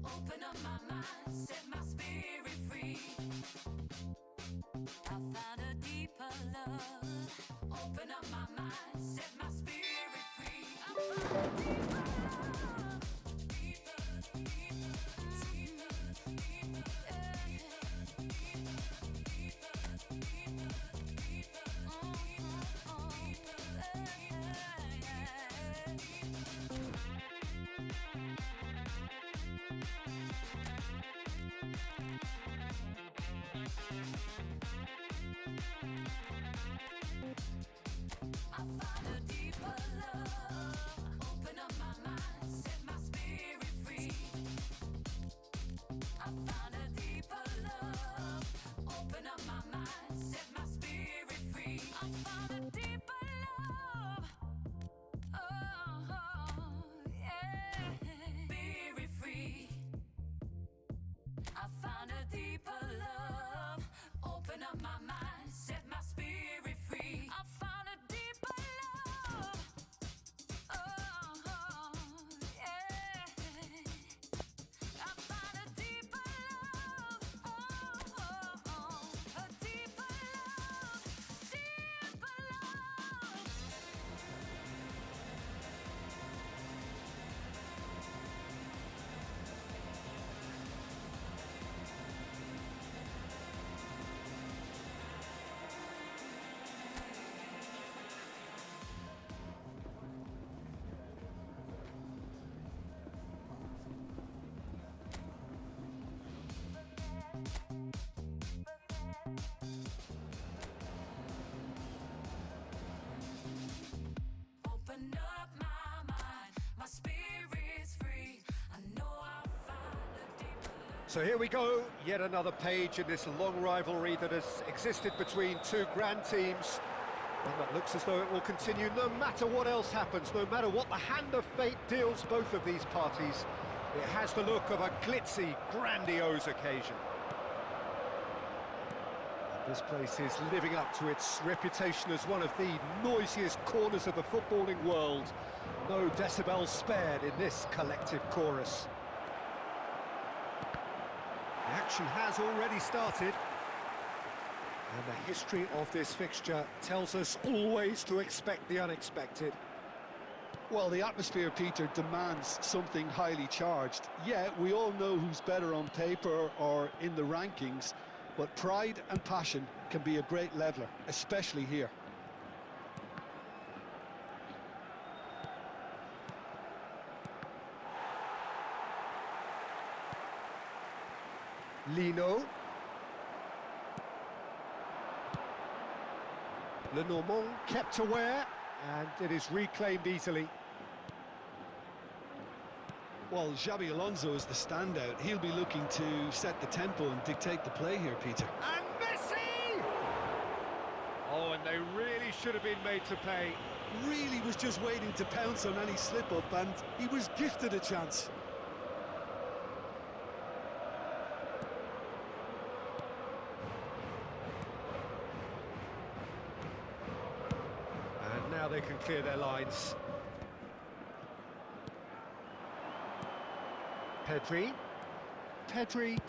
open up my mind, set my spirit free. I found a deeper love, open up my mind, set my spirit free. I found a deeper love, deeper, deeper, deeper, deeper, I found a deeper love, open up my mind, set my spirit free. I found a deeper love, open up my mind, set my spirit free. I found a deeper love, oh, yeah, spirit free. I found a deeper love, open up my mind, set my spirit free. I found a deeper love, oh, yeah. I found a deeper love, a deeper love, deeper love. Open up my mind, my spirit's free. I know I'll find a deeper love. So here we go, yet another page in this long rivalry that has existed between two grand teams. One that looks as though it will continue no matter what else happens, no matter what the hand of fate deals both of these parties. It has the look of a glitzy, grandiose occasion. This place is living up to its reputation as one of the noisiest corners of the footballing world. No decibels spared in this collective chorus. The action has already started. And the history of this fixture tells us always to expect the unexpected. Well, the atmosphere, Peter, demands something highly charged. Yeah, we all know who's better on paper or in the rankings, but pride and passion can be a great leveler, especially here. Lino. Lenormand kept aware, and it is reclaimed easily. Well, Xabi Alonso is the standout. He'll be looking to set the tempo and dictate the play here, Peter. And Messi! they really should have been made to pay. Really was just waiting to pounce on any slip-up, and he was gifted a chance. And now they can clear their lines. Pedri. Pedri.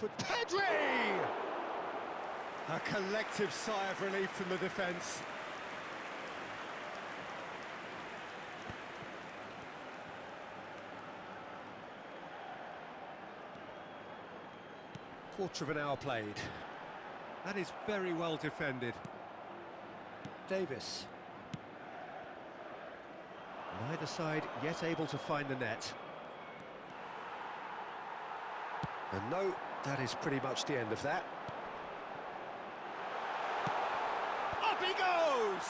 A collective sigh of relief from the defence. Quarter of an hour played. That is very well defended. Davis. Neither side yet able to find the net. And no, that is pretty much the end of that. Up he goes!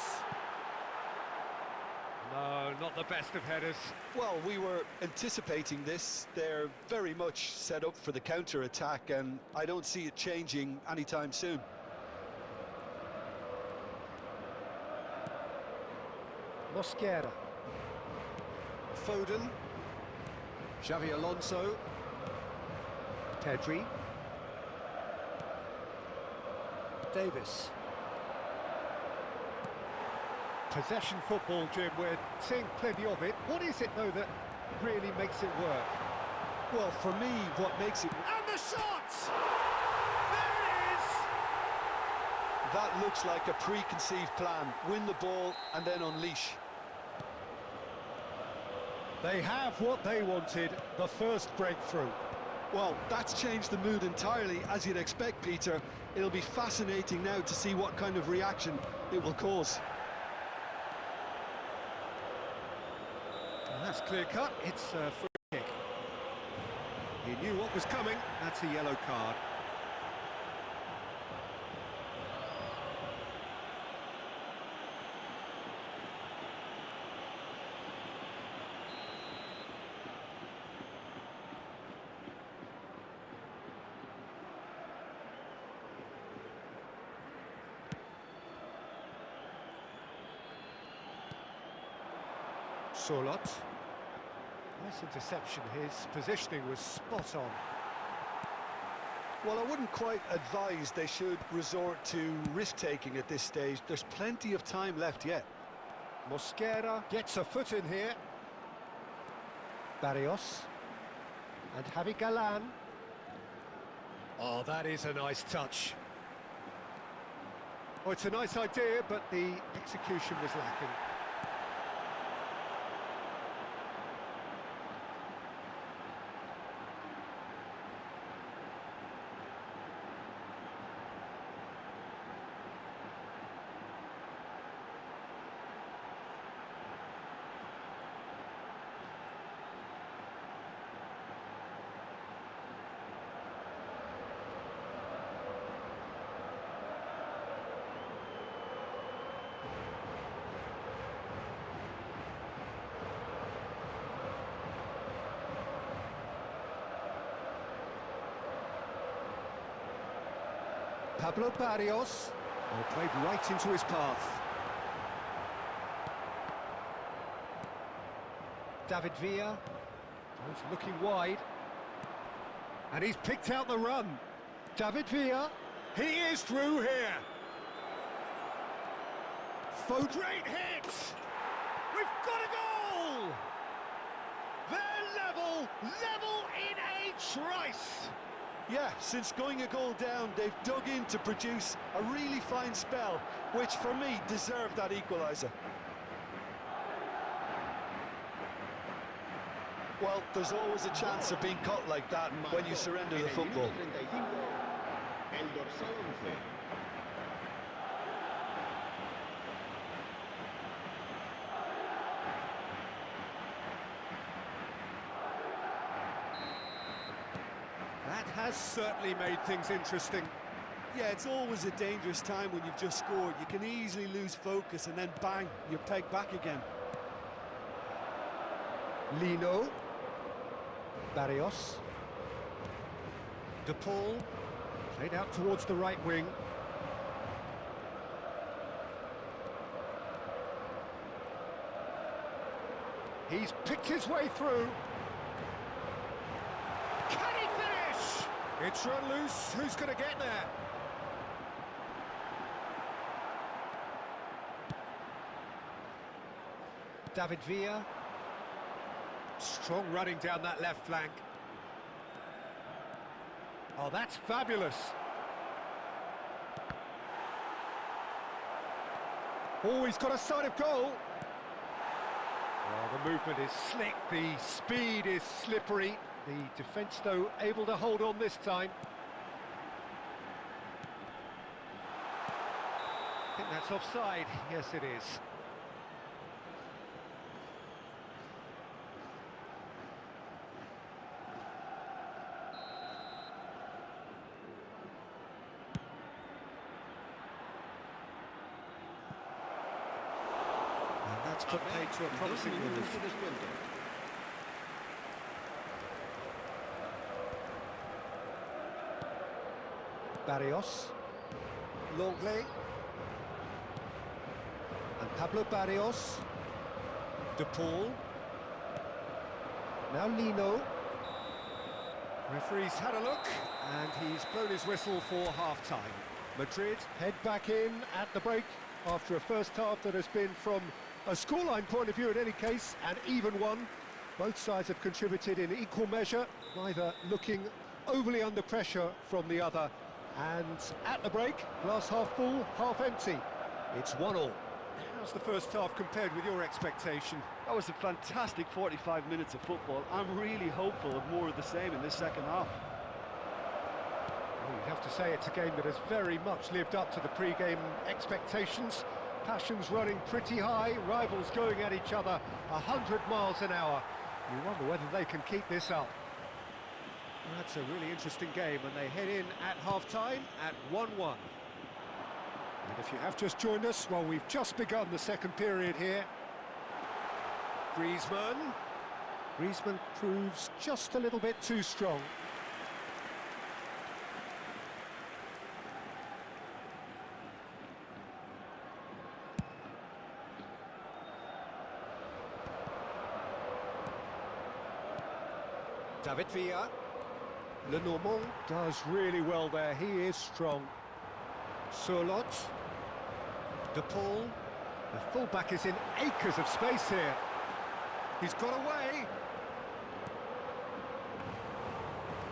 No, not the best of headers. Well, we were anticipating this. They're very much set up for the counter-attack, and I don't see it changing anytime soon. Mosquera. Foden. Xavi Alonso. Pedri. Davis. Possession football, Jim, we're seeing plenty of it. What is it, though, that really makes it work? Well, for me, what makes it... And the shot! There it is! That looks like a preconceived plan. Win the ball and then unleash. They have what they wanted, the first breakthrough. Well, that's changed the mood entirely, as you'd expect, Peter. It'll be fascinating now to see what kind of reaction it will cause. And that's clear-cut. It's a free kick. He knew what was coming. That's a yellow card. Sorlot. Nice interception. His positioning was spot on. Well, I wouldn't quite advise they should resort to risk-taking at this stage. There's plenty of time left yet. Mosquera gets a foot in here. Barrios. And Javi Galan. Oh, that is a nice touch. Oh, it's a nice idea, but the execution was lacking. Pablo Barrios, played right into his path. David Villa, he's looking wide. And he's picked out the run. David Villa, he is through here. Great hit! We've got a goal! They're level in a trice! Yeah, since going a goal down, they've dug in to produce a really fine spell, which for me deserved that equaliser. Well, there's always a chance of being caught like that when you surrender the football. That has certainly made things interesting. Yeah, it's always a dangerous time when you've just scored. You can easily lose focus and then bang, you're pegged back again. Lino. Barrios. De Paul. Played out towards the right wing. He's picked his way through. Can he finish? It's run loose. Who's going to get there? David Villa. Strong running down that left flank. Oh, that's fabulous. Oh, he's got a sight of goal. Oh, the movement is slick, the speed is slippery. The defence, though, able to hold on this time. I think that's offside. Yes, it is. That's put paid to a promising move. Barrios, Longley, and Pablo Barrios, De Paul, now Lino. Referee's had a look, and he's blown his whistle for half-time. Madrid head back in at the break after a first half that has been, from a scoreline point of view in any case, an even one. Both sides have contributed in equal measure, neither looking overly under pressure from the other. And at the break, glass half full, half empty. It's 1-1. How's the first half compared with your expectation? That was a fantastic 45 minutes of football. I'm really hopeful of more of the same in this second half. Well, you'd have to say it's a game that has very much lived up to the pre-game expectations. Passions running pretty high, rivals going at each other 100 miles an hour. You wonder whether they can keep this up. That's a really interesting game, and they head in at half-time at 1-1. And if you have just joined us, well, we've just begun the second period here. Griezmann. Griezmann proves just a little bit too strong. David Villa. Lenormand does really well there, he is strong. Surlot. De Paul. The fullback is in acres of space here. He's got away.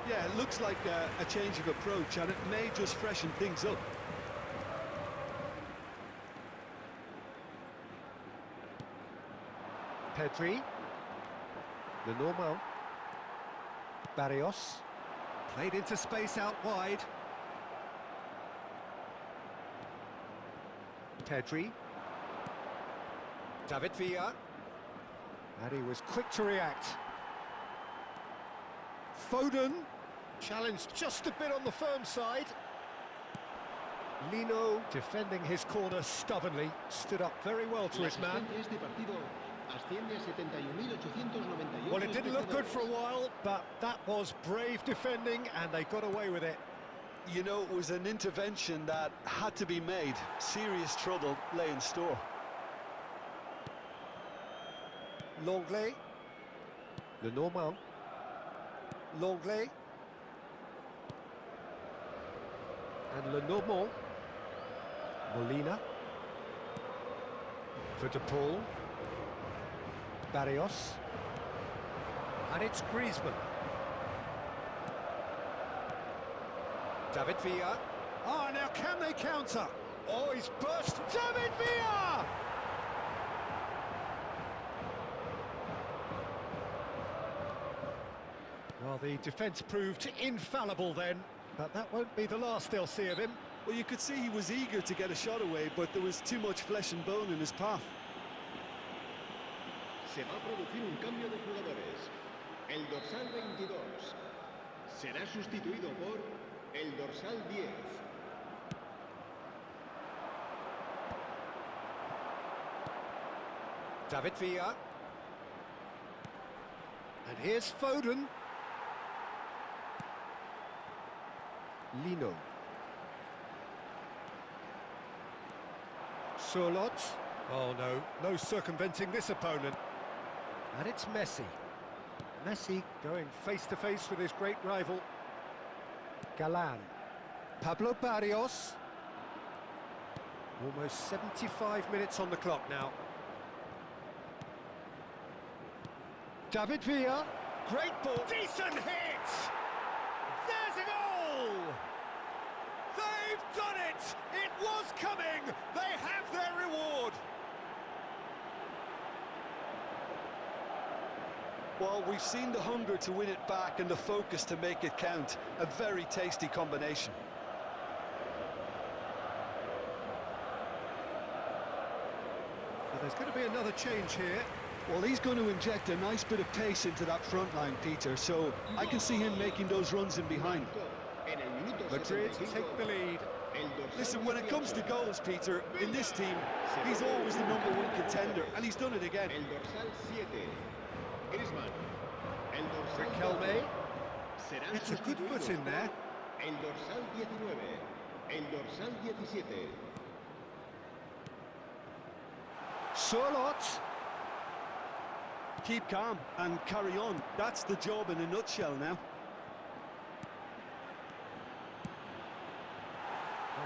Yeah, it looks like a change of approach, and it may just freshen things up. Pedri. Lenormand. Barrios. Played into space out wide. Pedri. David Villa. And he was quick to react. Foden. Challenged just a bit on the firm side. Lino defending his corner stubbornly. Stood up very well to his man. Well, it didn't look good for a while, but that was brave defending, and they got away with it. You know, it was an intervention that had to be made. Serious trouble lay in store. Longley. Lenormand. Longley. And Lenormand. Molina. For De Paul. Barrios. And it's Griezmann. David Villa. Oh, now can they counter? Oh, he's burst. David Villa! Well, the defence proved infallible then, but that won't be the last they'll see of him. Well, you could see he was eager to get a shot away, but there was too much flesh and bone in his path. Se va a producir un cambio de jugadores. El dorsal 22 será sustituido por el dorsal 10. David Villa. And here's Foden. Lino. Surlot. Oh no, no circumventing this opponent. And it's Messi. Messi going face-to-face with his great rival. Galan. Pablo Barrios. Almost 75 minutes on the clock now. David Villa. Great ball. Decent hit! There's a goal! They've done it! It was coming! They have their reward! Well, we've seen the hunger to win it back and the focus to make it count. A very tasty combination. So there's going to be another change here. Well, he's going to inject a nice bit of pace into that front line, Peter, so I can see him making those runs in behind. Madrid take the lead. Listen, when it comes to goals, Peter, in this team, he's always the #1 contender, and he's done it again. Riquelme. It's a good foot in there. El dorsal 19, el dorsal 17. Surlot. Keep calm and carry on. That's the job in a nutshell now.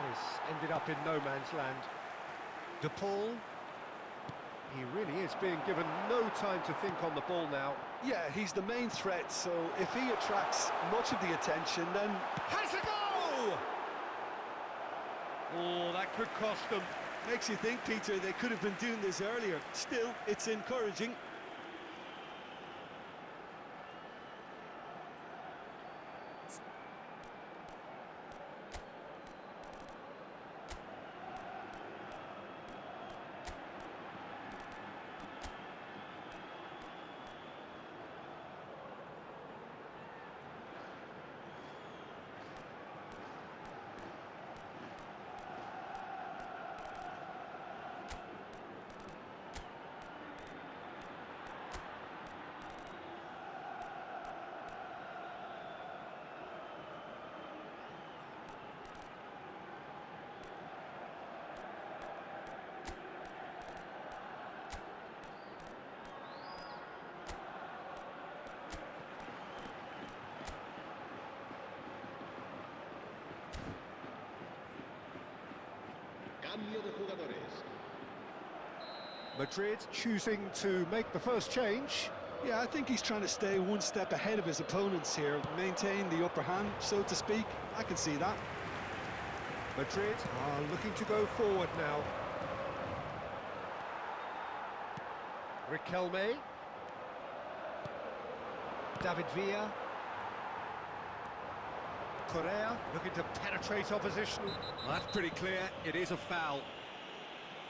He's ended up in no man's land. De Paul. He really is being given no time to think on the ball now. Yeah, he's the main threat, so if he attracts much of the attention, then... Has a go! Oh, that could cost them. Makes you think, Peter, they could have been doing this earlier. Still, it's encouraging. Cambio de jugadores. Madrid choosing to make the first change. Yeah, I think he's trying to stay one step ahead of his opponents here, maintain the upper hand, so to speak. I can see that. Madrid are looking to go forward now. Riquelme. David Villa. Correa looking to penetrate opposition. That's pretty clear, it is a foul.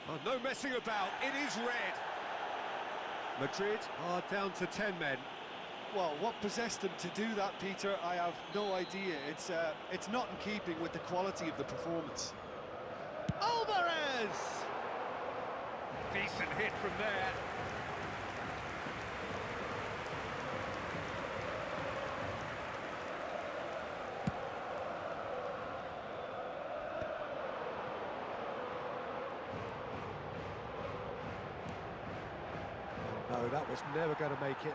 Oh, no messing about, it is red. Madrid are down to 10 men. Well, what possessed them to do that, Peter, I have no idea. It's not in keeping with the quality of the performance. Alvarez! Decent hit from there. No, that was never going to make it.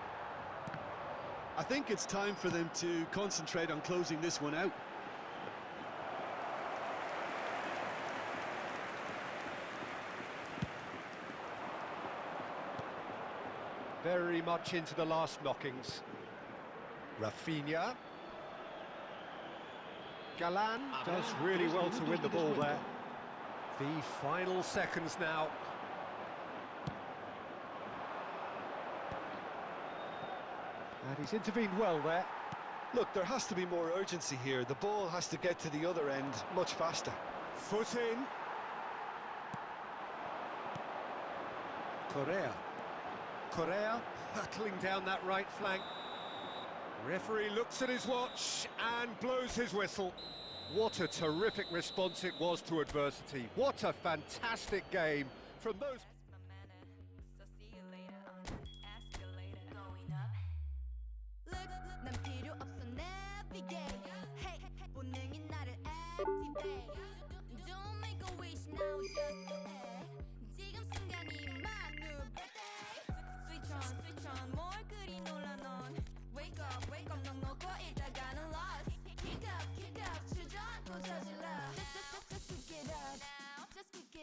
I think it's time for them to concentrate on closing this one out. Very much into the last knockings. Rafinha. Galan does really well to win the ball there. The final seconds now. And he's intervened well there. Look, there has to be more urgency here. The ball has to get to the other end much faster. Foot in. Correa hurtling down that right flank. Referee looks at his watch and blows his whistle. What a terrific response it was to adversity. What a fantastic game from those... 난 필요 없어 navigate Hey 본능이 나를 activate Don't make a wish now just do it 지금 순간이 my new birthday Switch on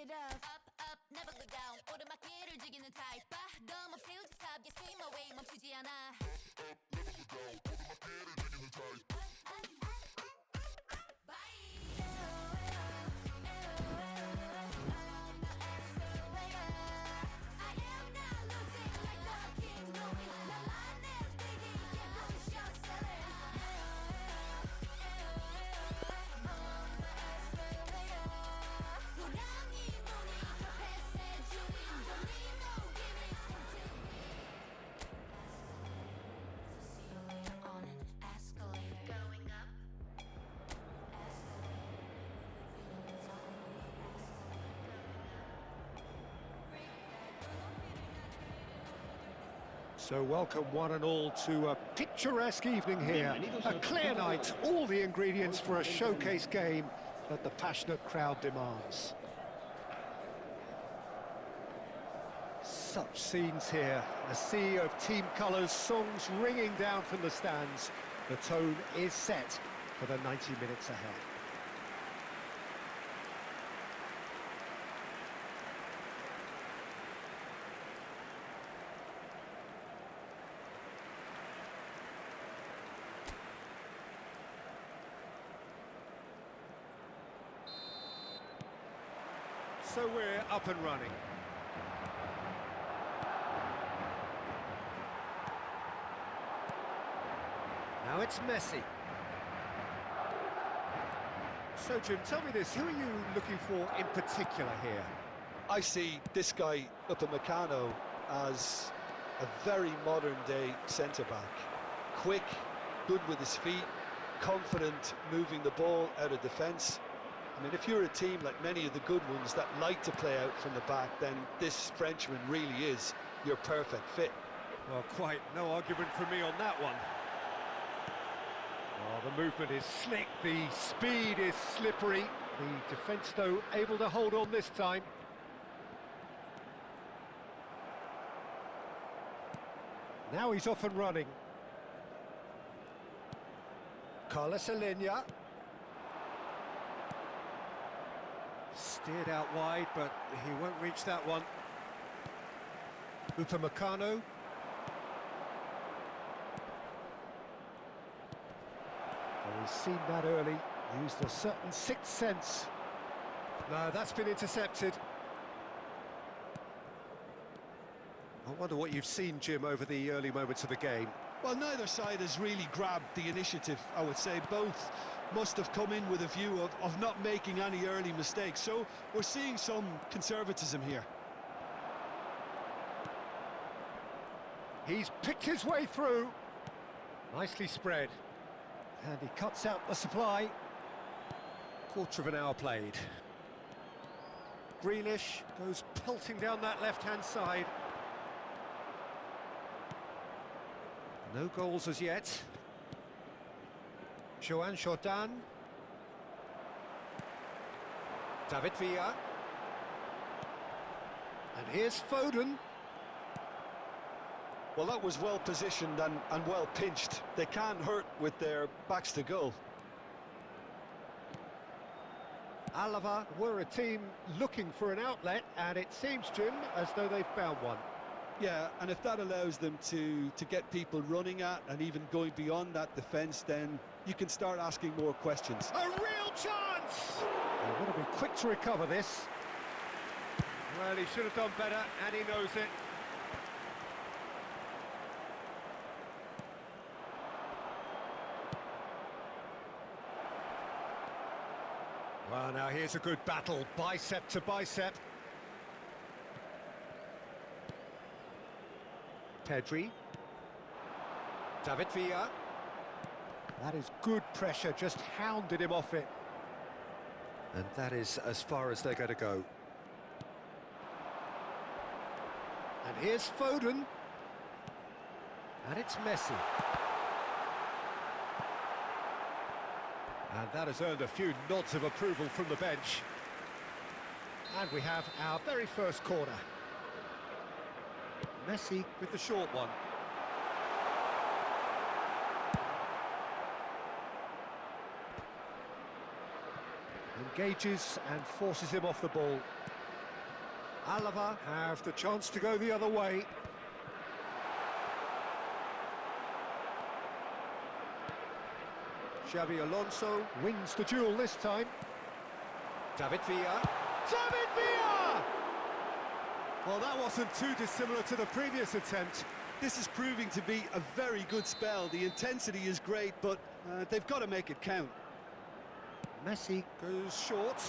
it up, never go down. 오르막길을 즐기는 타입. 너무 feel the top, you swim away, 멈추지 않아. So welcome one and all to a picturesque evening here. A clear night, all the ingredients for a showcase game that the passionate crowd demands. Such scenes here, a sea of team colours, songs ringing down from the stands. The tone is set for the 90 minutes ahead. So we're up and running. Now it's Messi. So Jim, tell me this, who are you looking for in particular here? I see this guy, Upamecano, as a very modern-day centre-back. Quick, good with his feet, confident moving the ball out of defence. I mean, if you're a team like many of the good ones that like to play out from the back, then this Frenchman really is your perfect fit. Well, quite no argument for me on that one. Oh, the movement is slick, the speed is slippery. The defence, though, able to hold on this time. Now he's off and running. Carlos Alenia. Steered out wide, but he won't reach that one. Upamecano. Oh, he's seen that early, used a certain sixth sense. No, that's been intercepted. I wonder what you've seen, Jim, over the early moments of the game. Well, neither side has really grabbed the initiative, I would say. Both must have come in with a view of not making any early mistakes. So we're seeing some conservatism here. He's picked his way through. Nicely spread. And he cuts out the supply. Quarter of an hour played. Grealish goes pelting down that left-hand side. No goals as yet. Joan Jordan. David Villa. And here's Foden. Well, that was well positioned and well pinched. They can't hurt with their backs to goal. Alava were a team looking for an outlet, and it seems, Jim, as though they've found one. Yeah, and if that allows them to get people running at and even going beyond that defence, then you can start asking more questions. A real chance! They've got to be quick to recover this. Well, he should have done better, and he knows it. Well, now here's a good battle, bicep to bicep. Pedri. David Villa. That is good pressure, just hounded him off it. And that is as far as they're going to go. And here's Foden. And it's Messi. And that has earned a few nods of approval from the bench. And we have our very first corner. Messi with the short one. Engages and forces him off the ball. Alava have the chance to go the other way. Xabi Alonso wins the duel this time. David Villa. David Villa! Well, that wasn't too dissimilar to the previous attempt. This is proving to be a very good spell. The intensity is great, but they've got to make it count. Messi goes short.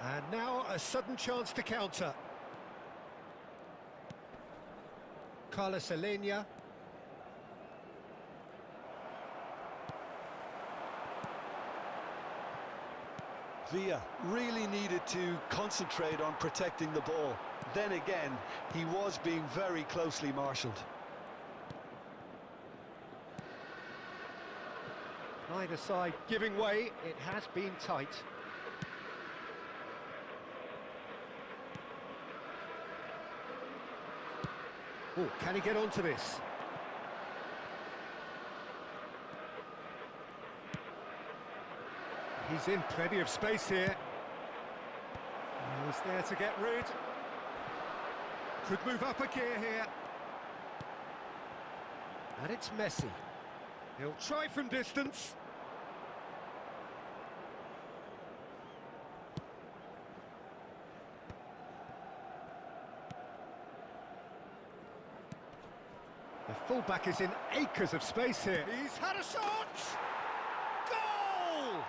And now a sudden chance to counter. Carlos Alenia. Villa really needed to concentrate on protecting the ball. Then again, he was being very closely marshalled. Neither side giving way, it has been tight. Oh, can he get onto this? He's in plenty of space here. He's there to get rid. Could move up a gear here. And it's Messi. He'll try from distance. The fullback is in acres of space here. He's had a shot! Goal!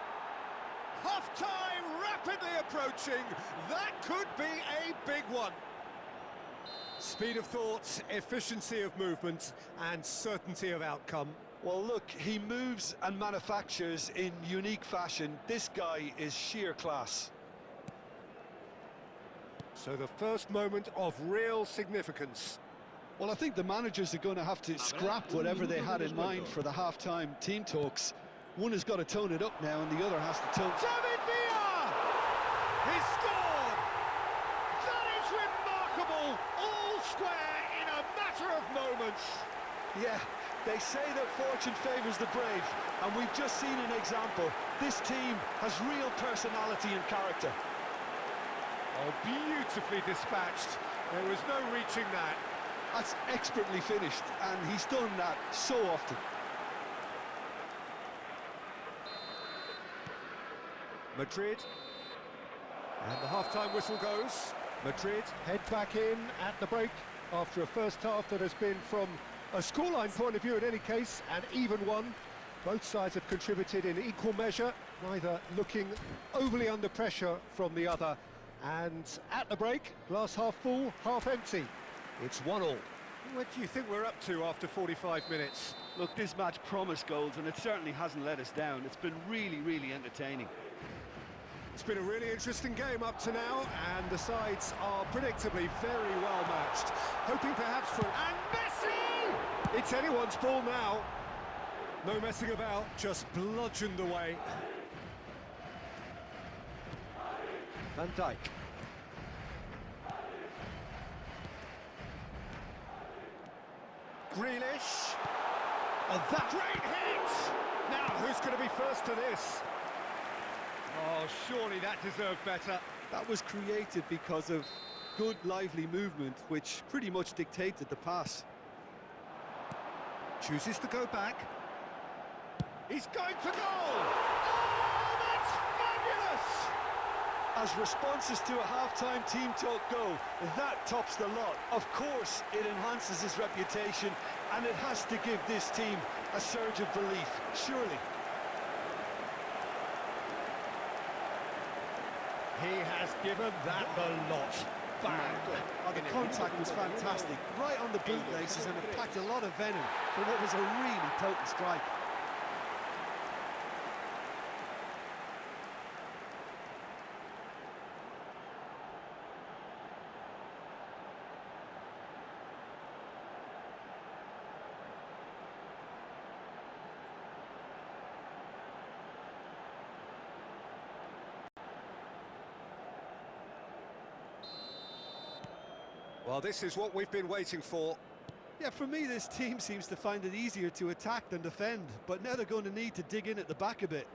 Half-time rapidly approaching. That could be a big one. Speed of thought, efficiency of movement, and certainty of outcome. Well, look, he moves and manufactures in unique fashion. This guy is sheer class. So the first moment of real significance. Well, I think the managers are going to have to scrap whatever they had in mind for the half-time team talks. One has got to tone it up now, and the other has to tone... David Villa! He's scored! That is remarkable! All square in a matter of moments. Yeah, they say that fortune favours the brave, and we've just seen an example. This team has real personality and character. Oh, beautifully dispatched. There was no reaching that. That's expertly finished, and he's done that so often. Madrid. And the half-time whistle goes. Madrid head back in at the break after a first half that has been, from a scoreline point of view in any case, an even one. Both sides have contributed in equal measure, neither looking overly under pressure from the other. And at the break, glass half full, half empty. It's 1-1. What do you think we're up to after 45 minutes? Look, this match promised goals, and it certainly hasn't let us down. It's been really, really entertaining. It's been a really interesting game up to now, and the sides are predictably very well matched. Hoping perhaps for... And Messi! It's anyone's ball now. No messing about, just bludgeoned away. Van Dijk. Grealish. Oh, that great hit! Now, who's going to be first to this? Oh, surely that deserved better. That was created because of good, lively movement, which pretty much dictated the pass. Chooses to go back. He's going for goal! Oh, that's fabulous! As responses to a half-time team talk go, that tops the lot. Of course, it enhances his reputation, and it has to give this team a surge of belief, surely. He has given that the lot. Bang! Oh, the contact was fantastic, right on the bootlaces, and it packed a lot of venom for what was a really potent strike. Well, this is what we've been waiting for. Yeah, for me, this team seems to find it easier to attack than defend, but now they're going to need to dig in at the back a bit.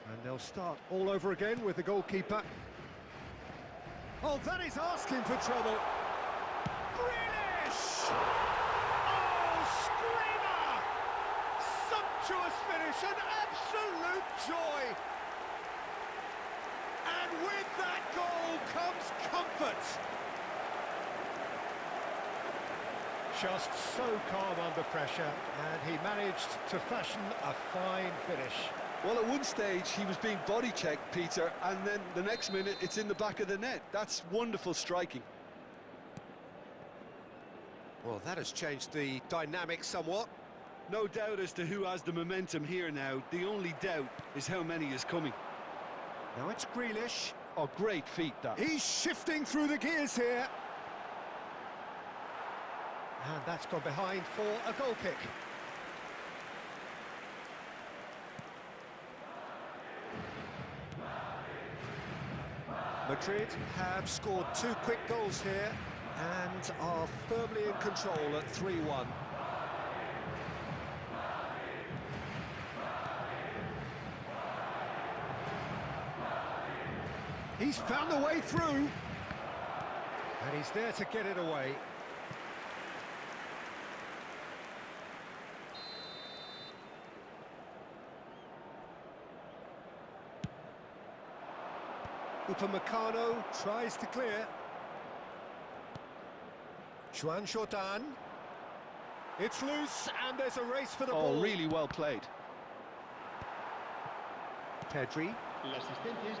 And they'll start all over again with the goalkeeper. Oh, that is asking for trouble. Grealish! Oh, screamer! Sumptuous finish, an absolute joy! And with that goal comes comfort. Just so calm under pressure, and he managed to fashion a fine finish. Well, at one stage he was being body checked, Peter, and then the next minute it's in the back of the net. That's wonderful striking. Well, that has changed the dynamic somewhat. No doubt as to who has the momentum here now. The only doubt is how many is coming. Now it's Grealish. Oh, great feat, that. He's shifting through the gears here. And that's gone behind for a goal kick. Madrid have scored 2 quick goals here and are firmly in control at 3-1. He's found a way through. And he's there to get it away. Upamecano tries to clear. Juan Jordan. It's loose, and there's a race for the ball. Oh, really well played. Pedri.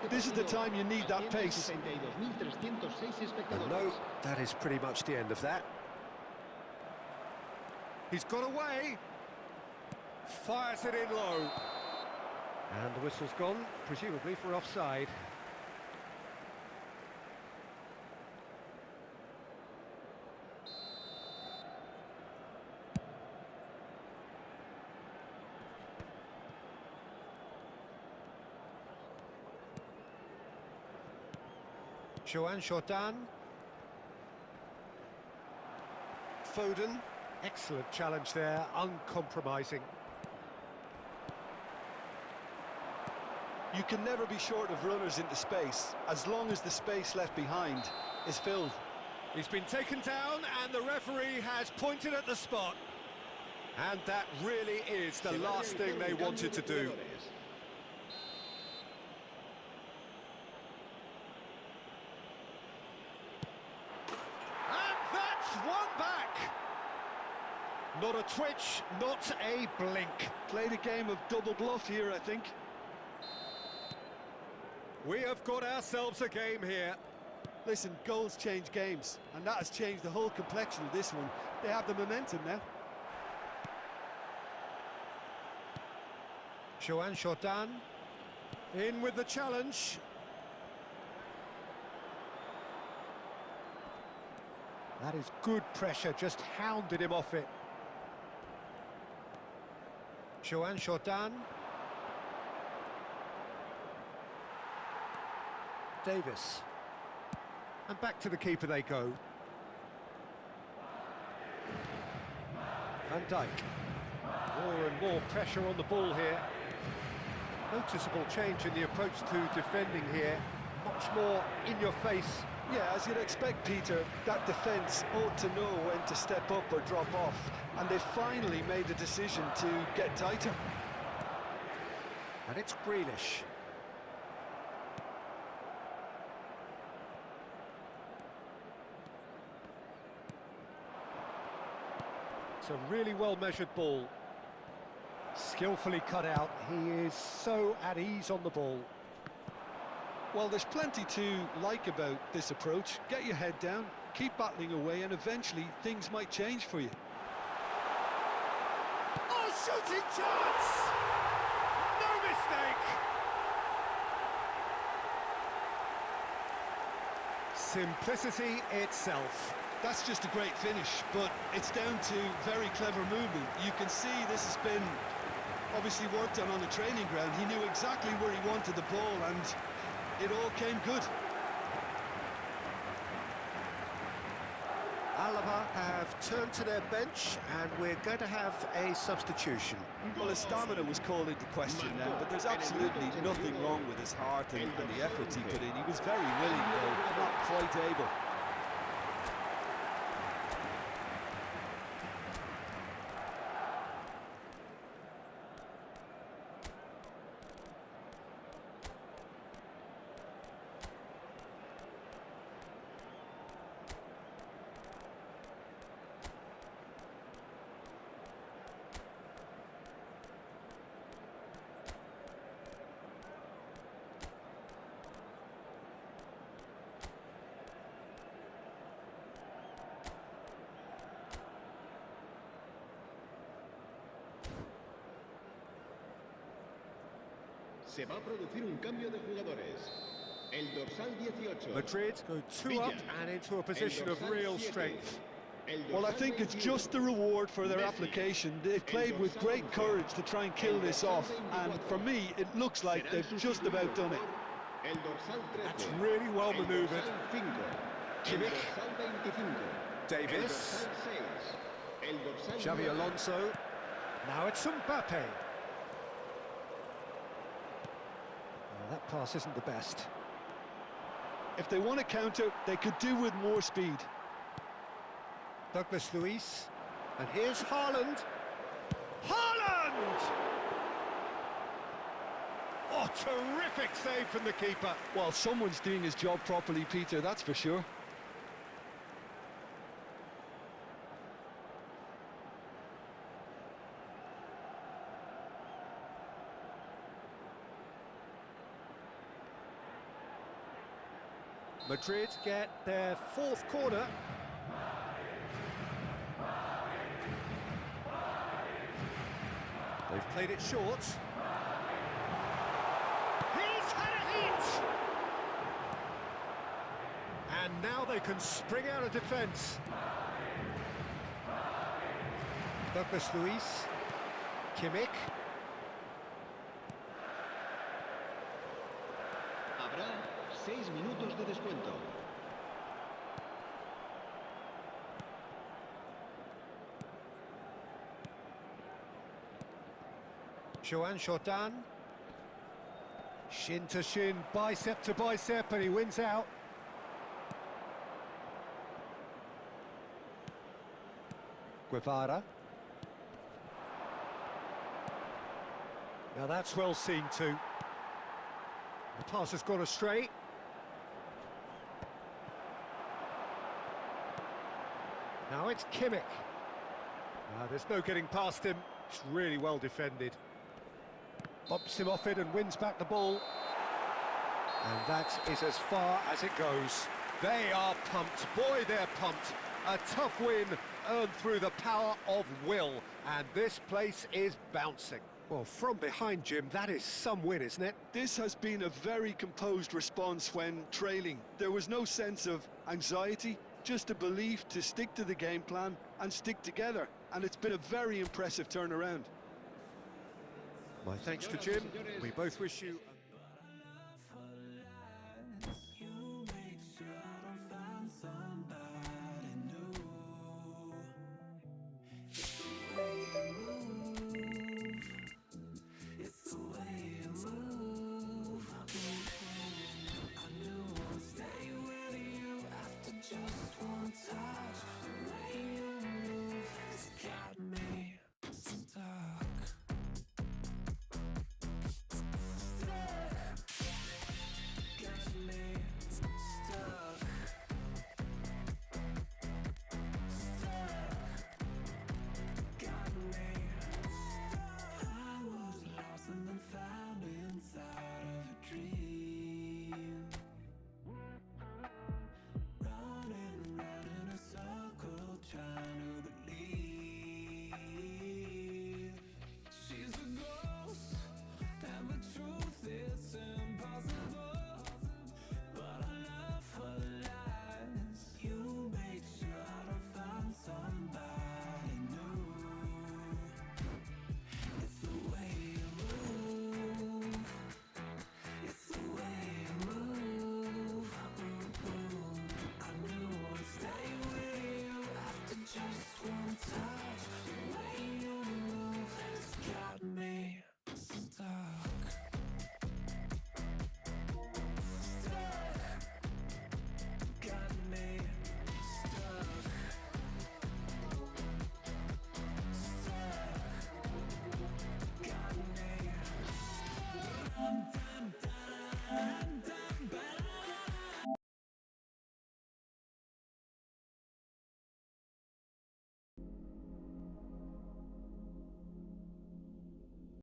This is the time you need that pace. And no, that is pretty much the end of that. He's got away. Fires it in low. And the whistle's gone, presumably for offside. Juan Jordan. Foden. Excellent challenge there, uncompromising. You can never be short of runners into space, as long as the space left behind is filled. He's been taken down, and the referee has pointed at the spot. And that really is the last thing they wanted to do. One back. Not a twitch, not a blink. Played a game of double bluff here, I think. We have got ourselves a game here. Listen, goals change games, and that has changed the whole complexion of this one. They have the momentum now. Juan Jordan in with the challenge. That is good pressure, just hounded him off it. Juan Jordan. Davis. And back to the keeper they go. Van Dijk. More and more pressure on the ball here. Noticeable change in the approach to defending here. Much more in your face. Yeah, as you'd expect, Peter, that defence ought to know when to step up or drop off, and they finally made a decision to get tighter. And it's Grealish. It's a really well-measured ball. Skillfully cut out. He is so at ease on the ball. Well, there's plenty to like about this approach. Get your head down, keep battling away, and eventually things might change for you. Oh, shooting chance! No mistake! Simplicity itself. That's just a great finish, but it's down to very clever movement. You can see this has been obviously worked on the training ground. He knew exactly where he wanted the ball, and it all came good. Alaba. have turned to their bench, and we're going to have a substitution. Well, his stamina was called into question then, but there's absolutely nothing wrong with his heart and the efforts he put in. He was very willing, though, not quite able. Se va a producir un cambio de jugadores. El dorsal 18. Madrid go 2 up and into a position of real strength. Well, I think it's just the reward for their application. They've played with great courage to try and kill this off, and for me, it looks like they've just about done it. That's really well manoeuvred. Kimmich. Davis. Xavi Alonso. Now it's Mbappe. That pass isn't the best. If they want to counter, they could do with more speed. Douglas Luiz. And here's Haaland. Haaland! Oh, terrific save from the keeper. Well, someone's doing his job properly, Peter, that's for sure. Madrid get their 4th corner. They've played it short. He's had a hit! And now they can spring out of defence. Douglas Luiz. Kimmich. Habrá 6 minutos de descuento. Joan Jordan. Shin to shin, bicep to bicep, and he wins out. Guevara. Now that's well seen too. The pass has gone astray. Now it's Kimmich. There's no getting past him. It's really well defended. Bumps him off it and wins back the ball. And that is as far as it goes. They are pumped. Boy, they're pumped. A tough win earned through the power of will. And this place is bouncing. Well, from behind, Jim, that is some win, isn't it? This has been a very composed response when trailing. There was no sense of anxiety, just a belief to stick to the game plan and stick together. And it's been a very impressive turnaround. My thanks to Jim. We both wish you... Just one touch away.